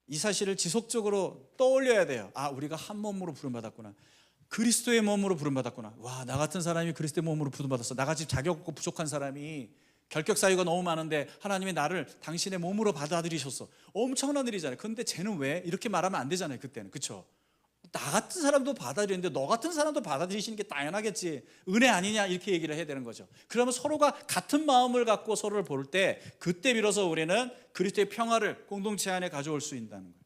이 사실을 지속적으로 떠올려야 돼요. 아, 우리가 한 몸으로 부름받았구나. 그리스도의 몸으로 부름받았구나. 와, 나 같은 사람이 그리스도의 몸으로 부름받았어. 나같이 자격 없고 부족한 사람이 결격 사유가 너무 많은데 하나님이 나를 당신의 몸으로 받아들이셨어. 엄청난 일이잖아요. 그런데 쟤는 왜? 이렇게 말하면 안 되잖아요. 그때는. 그렇죠? 나 같은 사람도 받아들이는데 너 같은 사람도 받아들이시는 게 당연하겠지. 은혜 아니냐 이렇게 얘기를 해야 되는 거죠. 그러면 서로가 같은 마음을 갖고 서로를 볼 때 그때 비로소 우리는 그리스도의 평화를 공동체 안에 가져올 수 있다는 거예요.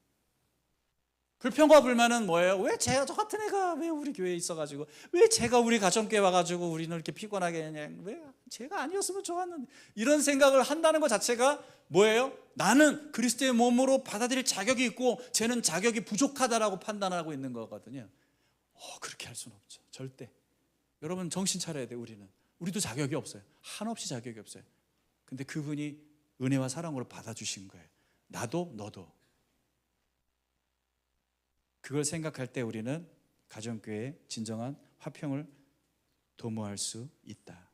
불평과 불만은 뭐예요? 왜 제가 저 같은 애가 왜 우리 교회에 있어가지고, 왜 제가 우리 가정교회 와가지고 우리는 이렇게 피곤하게 그냥, 왜 제가 아니었으면 좋았는데, 이런 생각을 한다는 것 자체가 뭐예요? 나는 그리스도의 몸으로 받아들일 자격이 있고 쟤는 자격이 부족하다라고 판단하고 있는 거거든요. 그렇게 할 수는 없죠. 절대. 여러분 정신 차려야 돼요. 우리도 자격이 없어요. 한없이 자격이 없어요. 근데 그분이 은혜와 사랑으로 받아주신 거예요. 나도 너도. 그걸 생각할 때 우리는 가정교회의 진정한 화평을 도모할 수 있다.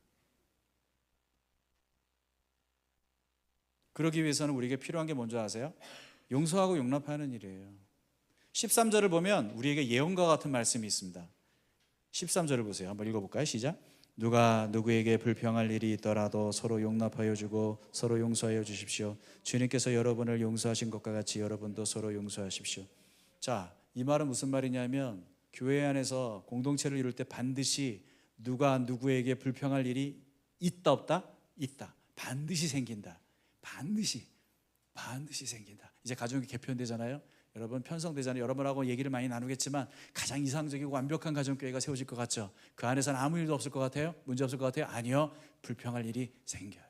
그러기 위해서는 우리에게 필요한 게 뭔지 아세요? 용서하고 용납하는 일이에요. 13절을 보면 우리에게 예언과 같은 말씀이 있습니다. 13절을 보세요. 한번 읽어볼까요? 시작. 누가 누구에게 불평할 일이 있더라도 서로 용납하여 주고 서로 용서하여 주십시오. 주님께서 여러분을 용서하신 것과 같이 여러분도 서로 용서하십시오. 자, 이 말은 무슨 말이냐면 교회 안에서 공동체를 이룰 때 반드시 누가 누구에게 불평할 일이 있다 없다? 있다. 반드시 생긴다. 반드시 생긴다. 이제 가정이 개편되잖아요. 여러분 편성되잖아요. 여러분하고 얘기를 많이 나누겠지만 가장 이상적이고 완벽한 가정교회가 세워질 것 같죠? 그 안에서는 아무 일도 없을 것 같아요? 문제 없을 것 같아요? 아니요. 불평할 일이 생겨요.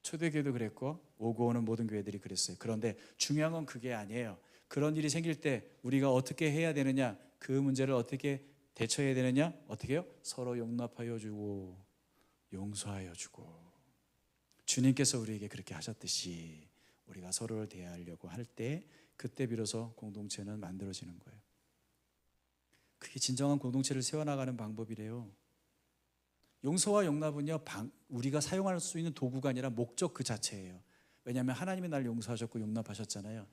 초대교회도 그랬고 오고 오는 모든 교회들이 그랬어요. 그런데 중요한 건 그게 아니에요. 그런 일이 생길 때 우리가 어떻게 해야 되느냐, 그 문제를 어떻게 대처해야 되느냐, 어떻게 해요? 서로 용납하여 주고 용서하여 주고, 주님께서 우리에게 그렇게 하셨듯이 우리가 서로를 대하려고 할 때 그때 비로소 공동체는 만들어지는 거예요. 그게 진정한 공동체를 세워나가는 방법이래요. 용서와 용납은요, 우리가 사용할 수 있는 도구가 아니라 목적 그 자체예요. 왜냐하면 하나님이 날 용서하셨고 용납하셨잖아요.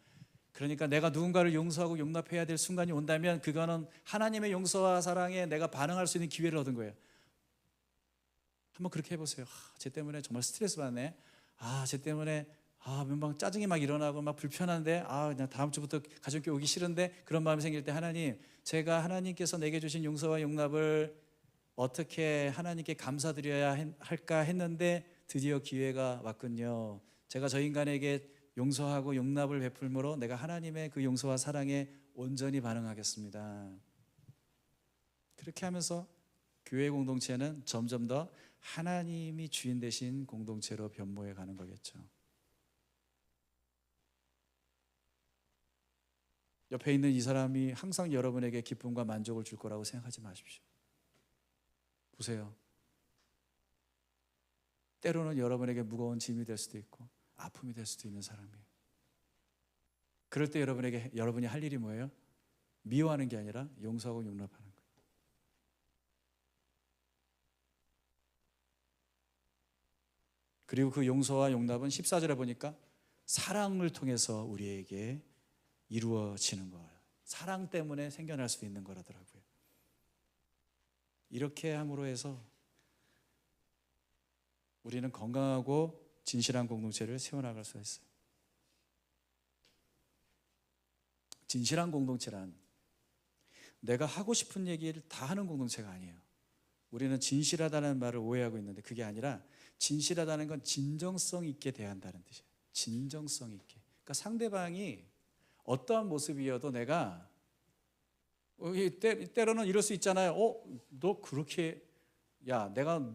그러니까 내가 누군가를 용서하고 용납해야 될 순간이 온다면 그거는 하나님의 용서와 사랑에 내가 반응할 수 있는 기회를 얻은 거예요. 한번 그렇게 해보세요. 쟤 때문에 정말 스트레스 받네. 쟤 때문에 막 짜증이 막 일어나고 막 불편한데 그냥 다음 주부터 가정교회 오기 싫은데, 그런 마음이 생길 때 하나님, 제가 하나님께서 내게 주신 용서와 용납을 어떻게 하나님께 감사드려야 할까 했는데 드디어 기회가 왔군요. 제가 저 인간에게 용서하고 용납을 베풀므로 내가 하나님의 그 용서와 사랑에 온전히 반응하겠습니다. 그렇게 하면서 교회 공동체는 점점 더 하나님이 주인 되신 공동체로 변모해 가는 거겠죠. 옆에 있는 이 사람이 항상 여러분에게 기쁨과 만족을 줄 거라고 생각하지 마십시오. 보세요. 때로는 여러분에게 무거운 짐이 될 수도 있고 아픔이 될 수도 있는 사람이에요. 그럴 때 여러분이 할 일이 뭐예요? 미워하는 게 아니라 용서하고 용납하는 거예요. 그리고 그 용서와 용납은 14절에 보니까 사랑을 통해서 우리에게 이루어지는 거예요. 사랑 때문에 생겨날 수 있는 거라더라고요. 이렇게 함으로 해서 우리는 건강하고 진실한 공동체를 세워나갈 수 있어요. 진실한 공동체란 내가 하고 싶은 얘기를 다 하는 공동체가 아니에요. 우리는 진실하다는 말을 오해하고 있는데 그게 아니라 진실하다는 건 진정성 있게 대한다는 뜻이에요. 진정성 있게. 그러니까 상대방이 어떠한 모습이어도 내가 때로는 이럴 수 있잖아요. 너 그렇게, 내가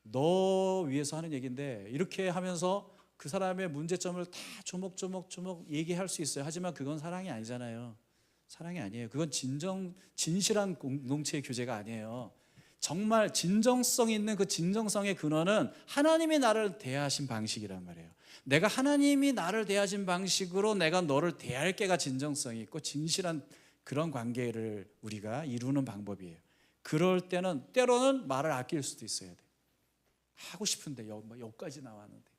너 위해서 하는 얘기인데 이렇게 하면서 그 사람의 문제점을 다 조목조목 얘기할 수 있어요. 하지만 그건 사랑이 아니잖아요. 사랑이 아니에요. 그건 진실한 공동체의 교제가 아니에요. 정말 진정성 있는 그 진정성의 근원은 하나님이 나를 대하신 방식이란 말이에요. 내가 하나님이 나를 대하신 방식으로 내가 너를 대할 게가 진정성이 있고 진실한 그런 관계를 우리가 이루는 방법이에요. 그럴 때는 때로는 말을 아낄 수도 있어야 돼요. 하고 싶은데 여기까지 나왔는데,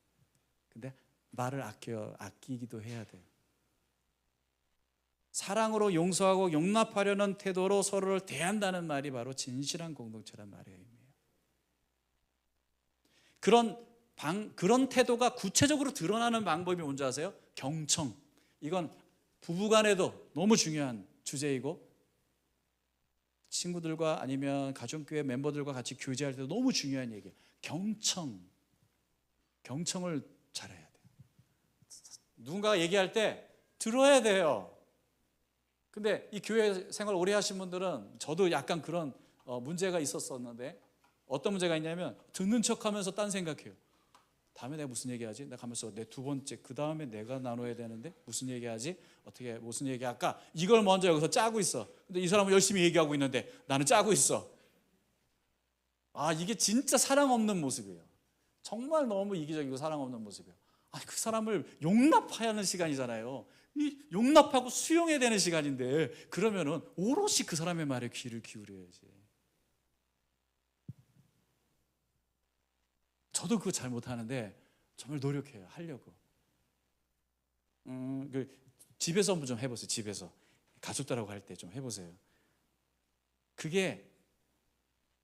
근데 말을 아끼기도 해야 돼요. 사랑으로 용서하고 용납하려는 태도로 서로를 대한다는 말이 바로 진실한 공동체란 말이에요. 그런 태도가 구체적으로 드러나는 방법이 뭔지 아세요? 경청. 이건 부부간에도 너무 중요한 주제이고 친구들과 아니면 가정교회 멤버들과 같이 교제할 때도 너무 중요한 얘기예요. 경청을 잘해야 돼요. 누군가가 얘기할 때 들어야 돼요. 근데 이 교회 생활 오래 하신 분들은 저도 약간 그런 문제가 있었었는데 어떤 문제가 있냐면 듣는 척하면서 딴 생각해요. 다음에 내가 무슨 얘기하지? 내가 가면서 내 두 번째 그 다음에 내가 나눠야 되는데 무슨 얘기하지? 어떻게 무슨 얘기할까? 이걸 먼저 여기서 짜고 있어. 근데 이 사람은 열심히 얘기하고 있는데 나는 짜고 있어. 아, 이게 진짜 사랑 없는 모습이에요. 정말 너무 이기적이고 사랑 없는 모습이에요. 아니, 그 사람을 용납해야 하는 시간이잖아요. 이 용납하고 수용해야 되는 시간인데 그러면은 오롯이 그 사람의 말에 귀를 기울여야지. 저도 그거 잘 못하는데 정말 노력해요. 하려고. 집에서 한번 좀 해보세요. 집에서 가족들하고 할 때 좀 해보세요. 그게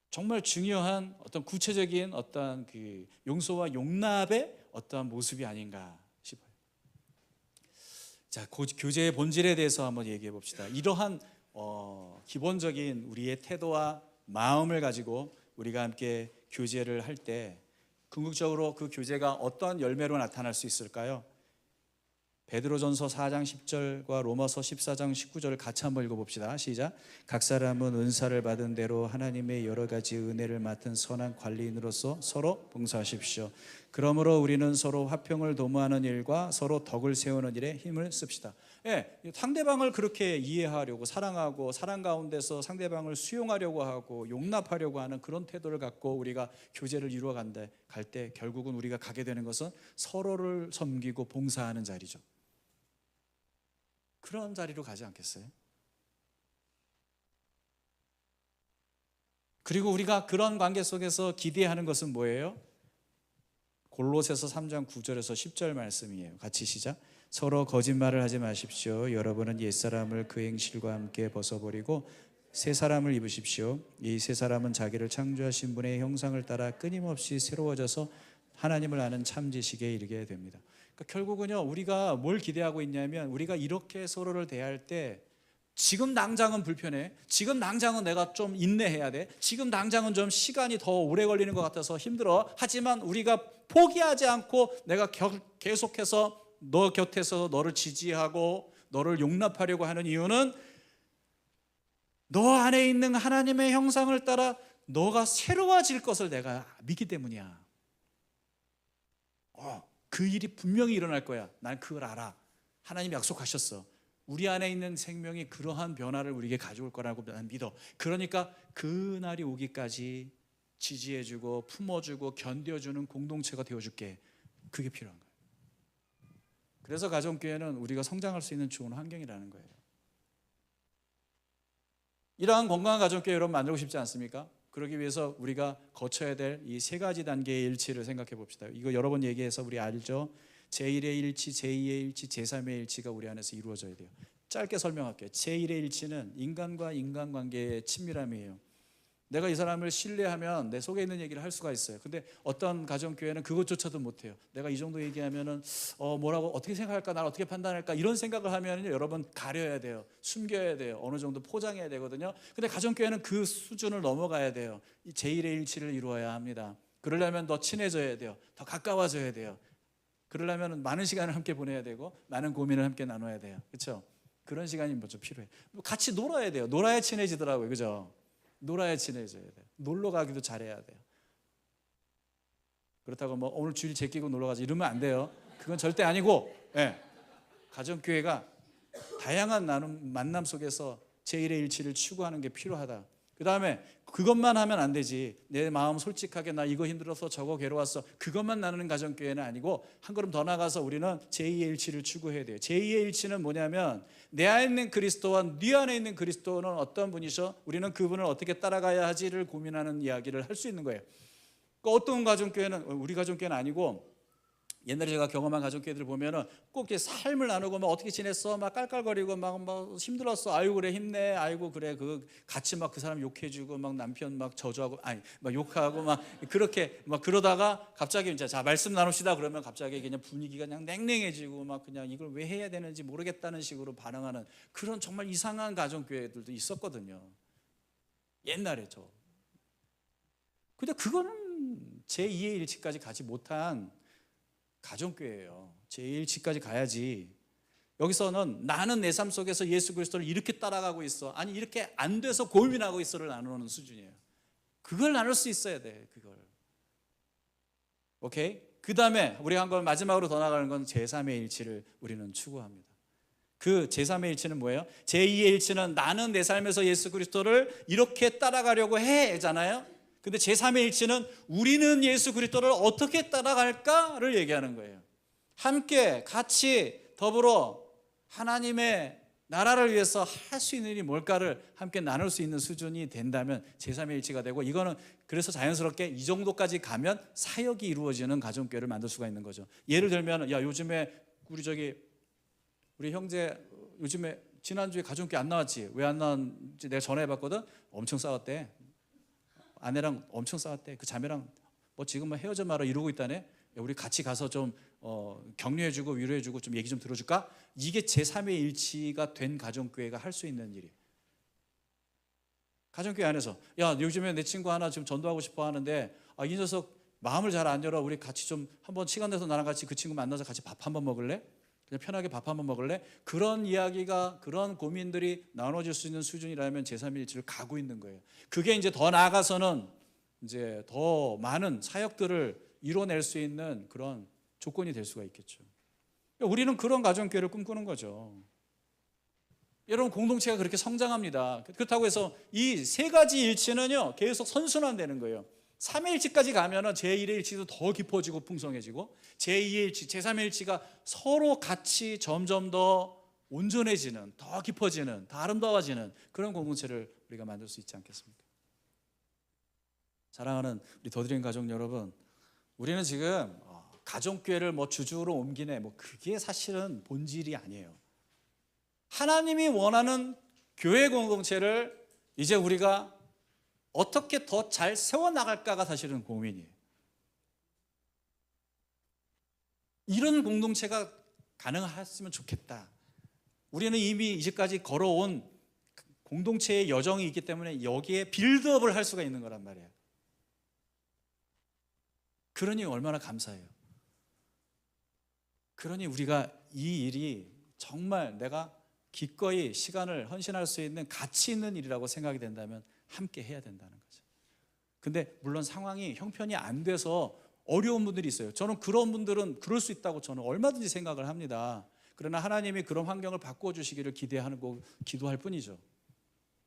정말 중요한 어떤 구체적인 어떤 그 용서와 용납의 어떤 모습이 아닌가 싶어요. 자, 교제의 본질에 대해서 한번 얘기해 봅시다. 이러한 기본적인 우리의 태도와 마음을 가지고 우리가 함께 교제를 할 때 궁극적으로 그 교제가 어떤 열매로 나타날 수 있을까요? 베드로전서 4장 10절과 로마서 14장 19절을 같이 한번 읽어봅시다. 시작. 각 사람은 은사를 받은 대로 하나님의 여러 가지 은혜를 맡은 선한 관리인으로서 서로 봉사하십시오. 그러므로 우리는 서로 화평을 도모하는 일과 서로 덕을 세우는 일에 힘을 씁시다. 예, 상대방을 그렇게 이해하려고 사랑하고 사랑 가운데서 상대방을 수용하려고 하고 용납하려고 하는 그런 태도를 갖고 우리가 교제를 이루어 갈 때 결국은 우리가 가게 되는 것은 서로를 섬기고 봉사하는 자리죠. 그런 자리로 가지 않겠어요? 그리고 우리가 그런 관계 속에서 기대하는 것은 뭐예요? 골로새서 3장 9절에서 10절 말씀이에요. 같이 시작. 서로 거짓말을 하지 마십시오. 여러분은 옛사람을 그 행실과 함께 벗어버리고 새 사람을 입으십시오. 이 새 사람은 자기를 창조하신 분의 형상을 따라 끊임없이 새로워져서 하나님을 아는 참 지식에 이르게 됩니다. 그러니까 결국은요, 우리가 뭘 기대하고 있냐면 우리가 이렇게 서로를 대할 때 지금 당장은 불편해. 지금 당장은 내가 좀 인내해야 돼. 지금 당장은 좀 시간이 더 오래 걸리는 것 같아서 힘들어. 하지만 우리가 포기하지 않고 내가 계속해서 너 곁에서 너를 지지하고 너를 용납하려고 하는 이유는 너 안에 있는 하나님의 형상을 따라 너가 새로워질 것을 내가 믿기 때문이야. 그 일이 분명히 일어날 거야. 난 그걸 알아. 하나님 약속하셨어. 우리 안에 있는 생명이 그러한 변화를 우리에게 가져올 거라고 난 믿어. 그러니까 그 날이 오기까지 지지해주고 품어주고 견뎌주는 공동체가 되어줄게. 그게 필요한 거예요. 그래서 가정교회는 우리가 성장할 수 있는 좋은 환경이라는 거예요. 이러한 건강한 가정교회 여러분 만들고 싶지 않습니까? 그러기 위해서 우리가 거쳐야 될 이 세 가지 단계의 일치를 생각해 봅시다. 이거 여러 번 얘기해서 우리 알죠? 제1의 일치, 제2의 일치, 제3의 일치가 우리 안에서 이루어져야 돼요. 짧게 설명할게요. 제1의 일치는 인간과 인간관계의 친밀함이에요. 내가 이 사람을 신뢰하면 내 속에 있는 얘기를 할 수가 있어요. 근데 어떤 가정교회는 그것조차도 못해요. 내가 이 정도 얘기하면은 뭐라고 어떻게 생각할까, 나를 어떻게 판단할까 이런 생각을 하면요, 여러분 가려야 돼요. 숨겨야 돼요. 어느 정도 포장해야 되거든요. 근데 가정교회는 그 수준을 넘어가야 돼요. 이 제1의 일치를 이루어야 합니다. 그러려면 더 친해져야 돼요. 더 가까워져야 돼요. 그러려면 많은 시간을 함께 보내야 되고 많은 고민을 함께 나눠야 돼요. 그렇죠? 그런 시간이 먼저 필요해요. 같이 놀아야 돼요. 놀아야 친해지더라고요. 그죠? 놀아야 친해져야 돼요. 놀러 가기도 잘해야 돼요. 그렇다고 뭐 오늘 주일 제끼고 놀러 가지 이러면 안 돼요. 그건 절대 아니고, 예. 가정교회가 다양한 만남 속에서 제1의 일치를 추구하는 게 필요하다. 그 다음에 그것만 하면 안 되지. 내 마음 솔직하게 나 이거 힘들어서 저거 괴로웠어. 그것만 나누는 가정교회는 아니고 한 걸음 더 나가서 우리는 제2의 일치를 추구해야 돼요. 제2의 일치는 뭐냐면 내 안에 있는 그리스도와 네 안에 있는 그리스도는 어떤 분이셔? 우리는 그분을 어떻게 따라가야 하지를 고민하는 이야기를 할 수 있는 거예요. 그러니까 어떤 가정교회는, 우리 가정교회는 아니고 옛날에 제가 경험한 가족교회들 보면은 꼭 이렇게 삶을 나누고 막 어떻게 지냈어? 막 깔깔거리고 막 힘들었어. 아이고 그래 힘내. 아이고 그래 그 같이 막 그 사람 욕해주고 막 남편 막 저주하고 아니 막 욕하고 막 그렇게 막 그러다가 갑자기 이제 자 말씀 나눕시다 그러면 갑자기 그냥 분위기가 그냥 냉랭해지고 막 그냥 이걸 왜 해야 되는지 모르겠다는 식으로 반응하는 그런 정말 이상한 가정교회들도 있었거든요. 옛날에 저. 근데 그거는 제2의 일치까지 가지 못한 가정교회예요. 제1치까지 가야지. 여기서는 나는 내 삶 속에서 예수 그리스도를 이렇게 따라가고 있어, 아니 이렇게 안 돼서 고민하고 있어를 나누는 수준이에요. 그걸 나눌 수 있어야 돼. 그걸. 오케이? 그 다음에 우리가 한 건 마지막으로 더 나가는 건 제3의 일치를 우리는 추구합니다. 그 제3의 일치는 뭐예요? 제2의 일치는 나는 내 삶에서 예수 그리스도를 이렇게 따라가려고 해잖아요. 근데 제3의 일치는 우리는 예수 그리스도를 어떻게 따라갈까를 얘기하는 거예요. 함께 같이 더불어 하나님의 나라를 위해서 할 수 있는 일이 뭘까를 함께 나눌 수 있는 수준이 된다면 제3의 일치가 되고, 이거는 그래서 자연스럽게 이 정도까지 가면 사역이 이루어지는 가정교회를 만들 수가 있는 거죠. 예를 들면, 야 요즘에 우리 형제 요즘에 지난주에 가정교회 안 나왔지? 왜 안 나왔는지 내가 전화해봤거든. 엄청 싸웠대. 아내랑 엄청 싸웠대. 그 자매랑 뭐 지금 뭐 헤어져 말아 이러고 있다네. 야, 우리 같이 가서 좀 격려해주고 위로해주고 좀 얘기 좀 들어줄까? 이게 제3의 일치가 된 가정교회가 할 수 있는 일이에요. 가정교회 안에서 야 요즘에 내 친구 하나 지금 전도하고 싶어 하는데 이 녀석 마음을 잘 안 열어. 우리 같이 좀 한번 시간 내서 나랑 같이 그 친구 만나서 같이 밥 한번 먹을래? 그냥 편하게 밥 한번 먹을래? 그런 이야기가, 그런 고민들이 나눠질 수 있는 수준이라면 제3의 일치를 가고 있는 거예요. 그게 이제 더 나아가서는 이제 더 많은 사역들을 이뤄낼 수 있는 그런 조건이 될 수가 있겠죠. 우리는 그런 가정교회를 꿈꾸는 거죠. 여러분, 공동체가 그렇게 성장합니다. 그렇다고 해서 이 세 가지 일치는요 계속 선순환되는 거예요. 3의 일치까지 가면은 제1의 일치도 더 깊어지고 풍성해지고, 제2의 일치, 제3의 일치가 서로 같이 점점 더 온전해지는, 더 깊어지는, 더 아름다워지는 그런 공동체를 우리가 만들 수 있지 않겠습니까? 사랑하는 우리 더드림 가족 여러분, 우리는 지금 가정교회를 뭐 주주로 옮기네, 뭐 그게 사실은 본질이 아니에요. 하나님이 원하는 교회 공동체를 이제 우리가 어떻게 더 잘 세워나갈까가 사실은 고민이에요. 이런 공동체가 가능했으면 좋겠다. 우리는 이미 이제까지 걸어온 공동체의 여정이 있기 때문에 여기에 빌드업을 할 수가 있는 거란 말이에요. 그러니 얼마나 감사해요. 그러니 우리가 이 일이 정말 내가 기꺼이 시간을 헌신할 수 있는 가치 있는 일이라고 생각이 된다면 함께 해야 된다는 거죠. 근데 물론 상황이 형편이 안 돼서 어려운 분들이 있어요. 저는 그런 분들은 그럴 수 있다고 저는 얼마든지 생각을 합니다. 그러나 하나님이 그런 환경을 바꿔주시기를 기대하고 기도할 뿐이죠.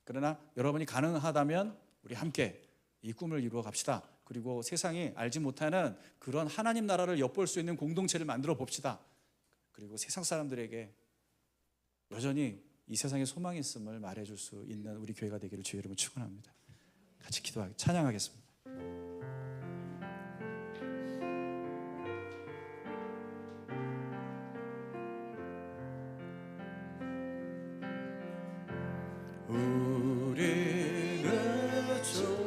그러나 여러분이 가능하다면 우리 함께 이 꿈을 이루어 갑시다. 그리고 세상이 알지 못하는 그런 하나님 나라를 엿볼 수 있는 공동체를 만들어 봅시다. 그리고 세상 사람들에게 여전히 이 세상에 소망이 있음을 말해줄 수 있는 우리 교회가 되기를 주의 이름으로 축원합니다. 같이 찬양하겠습니다. 우리는 주의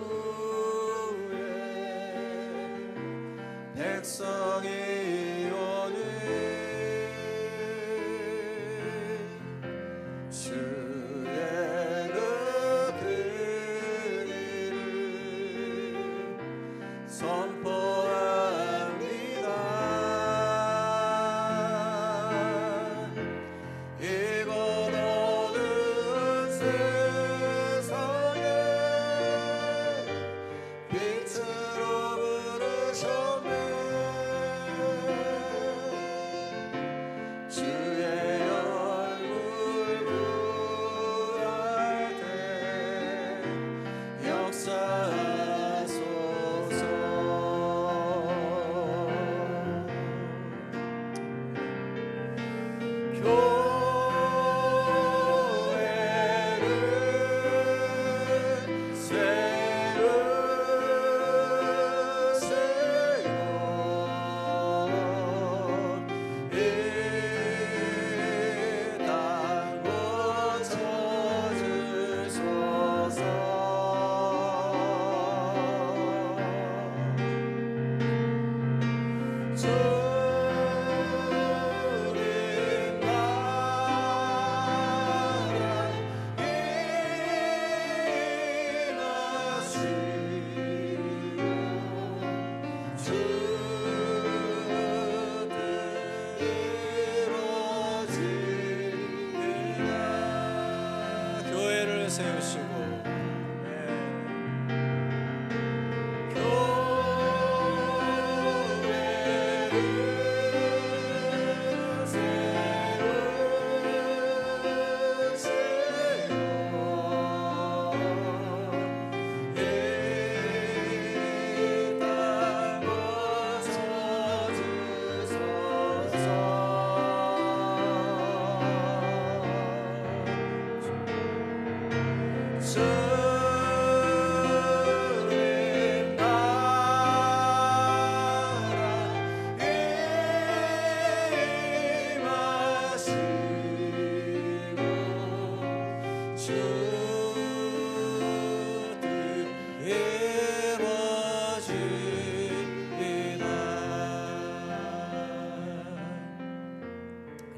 백성이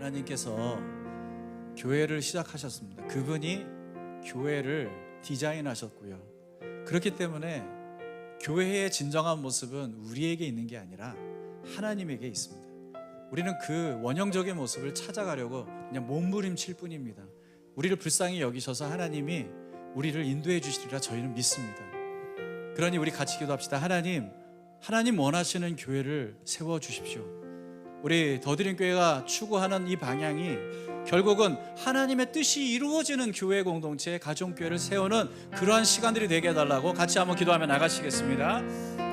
하나님께서 교회를 시작하셨습니다. 그분이 교회를 디자인하셨고요. 그렇기 때문에 교회의 진정한 모습은 우리에게 있는 게 아니라 하나님에게 있습니다. 우리는 그 원형적인 모습을 찾아가려고 그냥 몸부림칠 뿐입니다. 우리를 불쌍히 여기셔서 하나님이 우리를 인도해 주시리라 저희는 믿습니다. 그러니 우리 같이 기도합시다. 하나님 원하시는 교회를 세워주십시오. 우리 더드림 교회가 추구하는 이 방향이 결국은 하나님의 뜻이 이루어지는 교회 공동체, 가정교회를 세우는 그러한 시간들이 되게 해달라고 같이 한번 기도하며 나가시겠습니다.